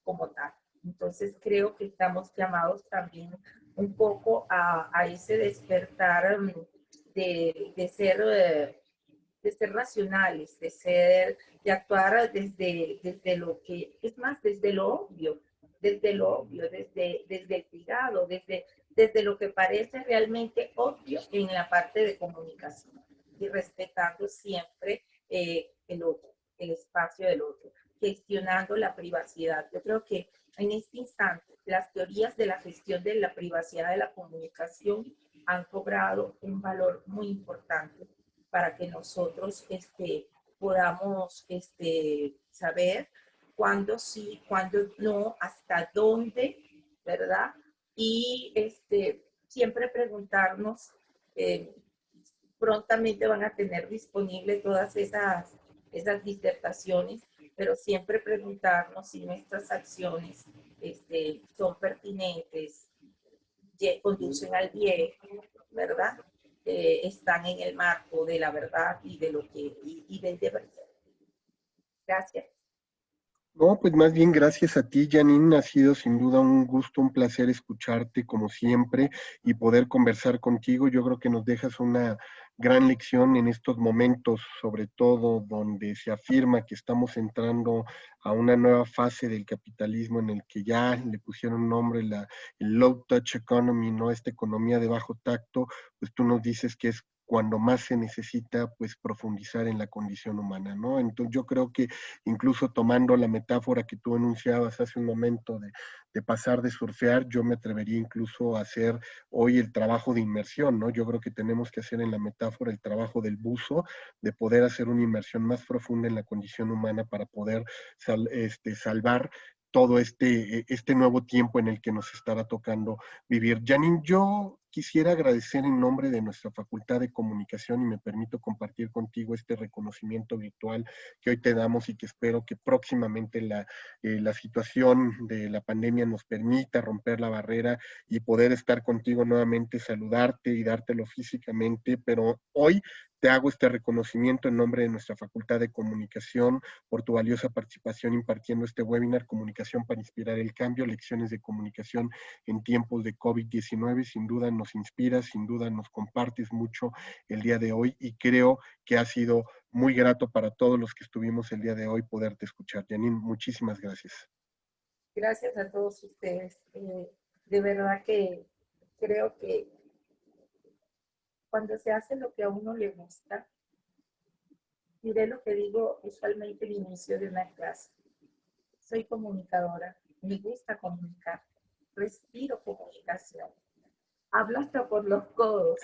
como tal. Entonces creo que estamos llamados también un poco a ese despertar de ser racionales, de actuar desde lo que, es más, desde lo obvio, desde el cuidado, desde lo que parece realmente obvio en la parte de comunicación, y respetando siempre el otro, el espacio del otro, gestionando la privacidad. Yo creo que en este instante las teorías de la gestión de la privacidad de la comunicación han cobrado un valor muy importante para que nosotros podamos saber cuándo sí, cuándo no, hasta dónde, ¿verdad? Y siempre preguntarnos, prontamente van a tener disponible todas esas disertaciones, pero siempre preguntarnos si nuestras acciones son pertinentes, conducen al bien, ¿verdad? Están en el marco de la verdad y de lo que y del deber ser. Gracias. No, pues más bien gracias a ti, Janine. Ha sido sin duda un gusto, un placer escucharte como siempre y poder conversar contigo. Yo creo que nos dejas una gran lección en estos momentos, sobre todo donde se afirma que estamos entrando a una nueva fase del capitalismo en el que ya le pusieron nombre el low touch economy, ¿no? Esta economía de bajo tacto, pues tú nos dices que es cuando más se necesita, pues, profundizar en la condición humana, ¿no? Entonces yo creo que incluso tomando la metáfora que tú enunciabas hace un momento de pasar de surfear, yo me atrevería incluso a hacer hoy el trabajo de inmersión, ¿no? Yo creo que tenemos que hacer en la metáfora el trabajo del buzo, de poder hacer una inmersión más profunda en la condición humana para poder salvar todo este nuevo tiempo en el que nos estará tocando vivir. Janine, yo quisiera agradecer en nombre de nuestra Facultad de Comunicación y me permito compartir contigo este reconocimiento virtual que hoy te damos y que espero que próximamente la situación de la pandemia nos permita romper la barrera y poder estar contigo nuevamente, saludarte y dártelo físicamente, pero hoy te hago este reconocimiento en nombre de nuestra Facultad de Comunicación por tu valiosa participación impartiendo este webinar Comunicación para Inspirar el Cambio, lecciones de comunicación en tiempos de COVID-19. Sin duda nos inspiras, sin duda nos compartes mucho el día de hoy y creo que ha sido muy grato para todos los que estuvimos el día de hoy poderte escuchar. Janine, muchísimas gracias. Gracias a todos ustedes. De verdad que creo que cuando se hace lo que a uno le gusta, diré lo que digo usualmente al inicio de una clase. Soy comunicadora, me gusta comunicar, respiro comunicación, hablo hasta por los codos.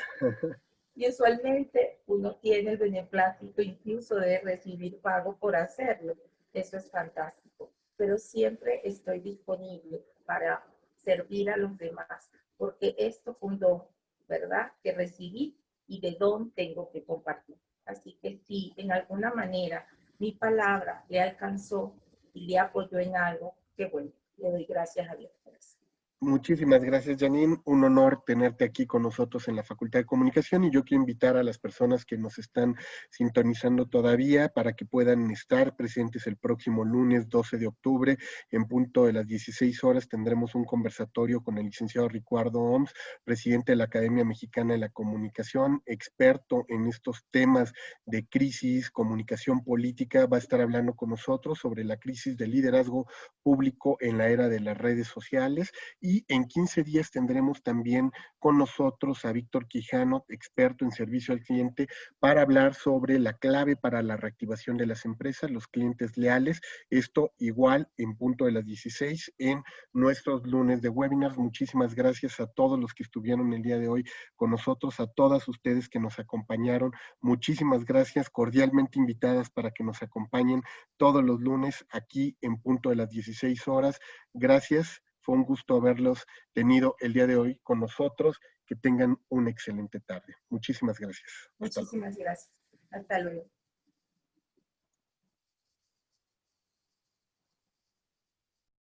Y usualmente uno tiene el beneplácito incluso de recibir pago por hacerlo. Eso es fantástico. Pero siempre estoy disponible para servir a los demás, porque esto fue un don, ¿verdad? Que recibí y de don tengo que compartir. Así que si en alguna manera mi palabra le alcanzó y le apoyó en algo, qué bueno, le doy gracias a Dios por eso. Muchísimas gracias, Janine. Un honor tenerte aquí con nosotros en la Facultad de Comunicación y yo quiero invitar a las personas que nos están sintonizando todavía para que puedan estar presentes el próximo lunes 12 de octubre en punto de las 16 horas. Tendremos un conversatorio con el licenciado Ricardo Oms, presidente de la Academia Mexicana de la Comunicación, experto en estos temas de crisis, comunicación política. Va a estar hablando con nosotros sobre la crisis del liderazgo público en la era de las redes sociales. Y en 15 días tendremos también con nosotros a Víctor Quijano, experto en servicio al cliente, para hablar sobre la clave para la reactivación de las empresas, los clientes leales. Esto igual en punto de las 16 en nuestros lunes de webinars. Muchísimas gracias a todos los que estuvieron el día de hoy con nosotros, a todas ustedes que nos acompañaron. Muchísimas gracias, cordialmente invitadas para que nos acompañen todos los lunes aquí en punto de las 16 horas. Gracias. Fue un gusto haberlos tenido el día de hoy con nosotros. Que tengan una excelente tarde. Muchísimas gracias. Muchísimas gracias. Hasta luego.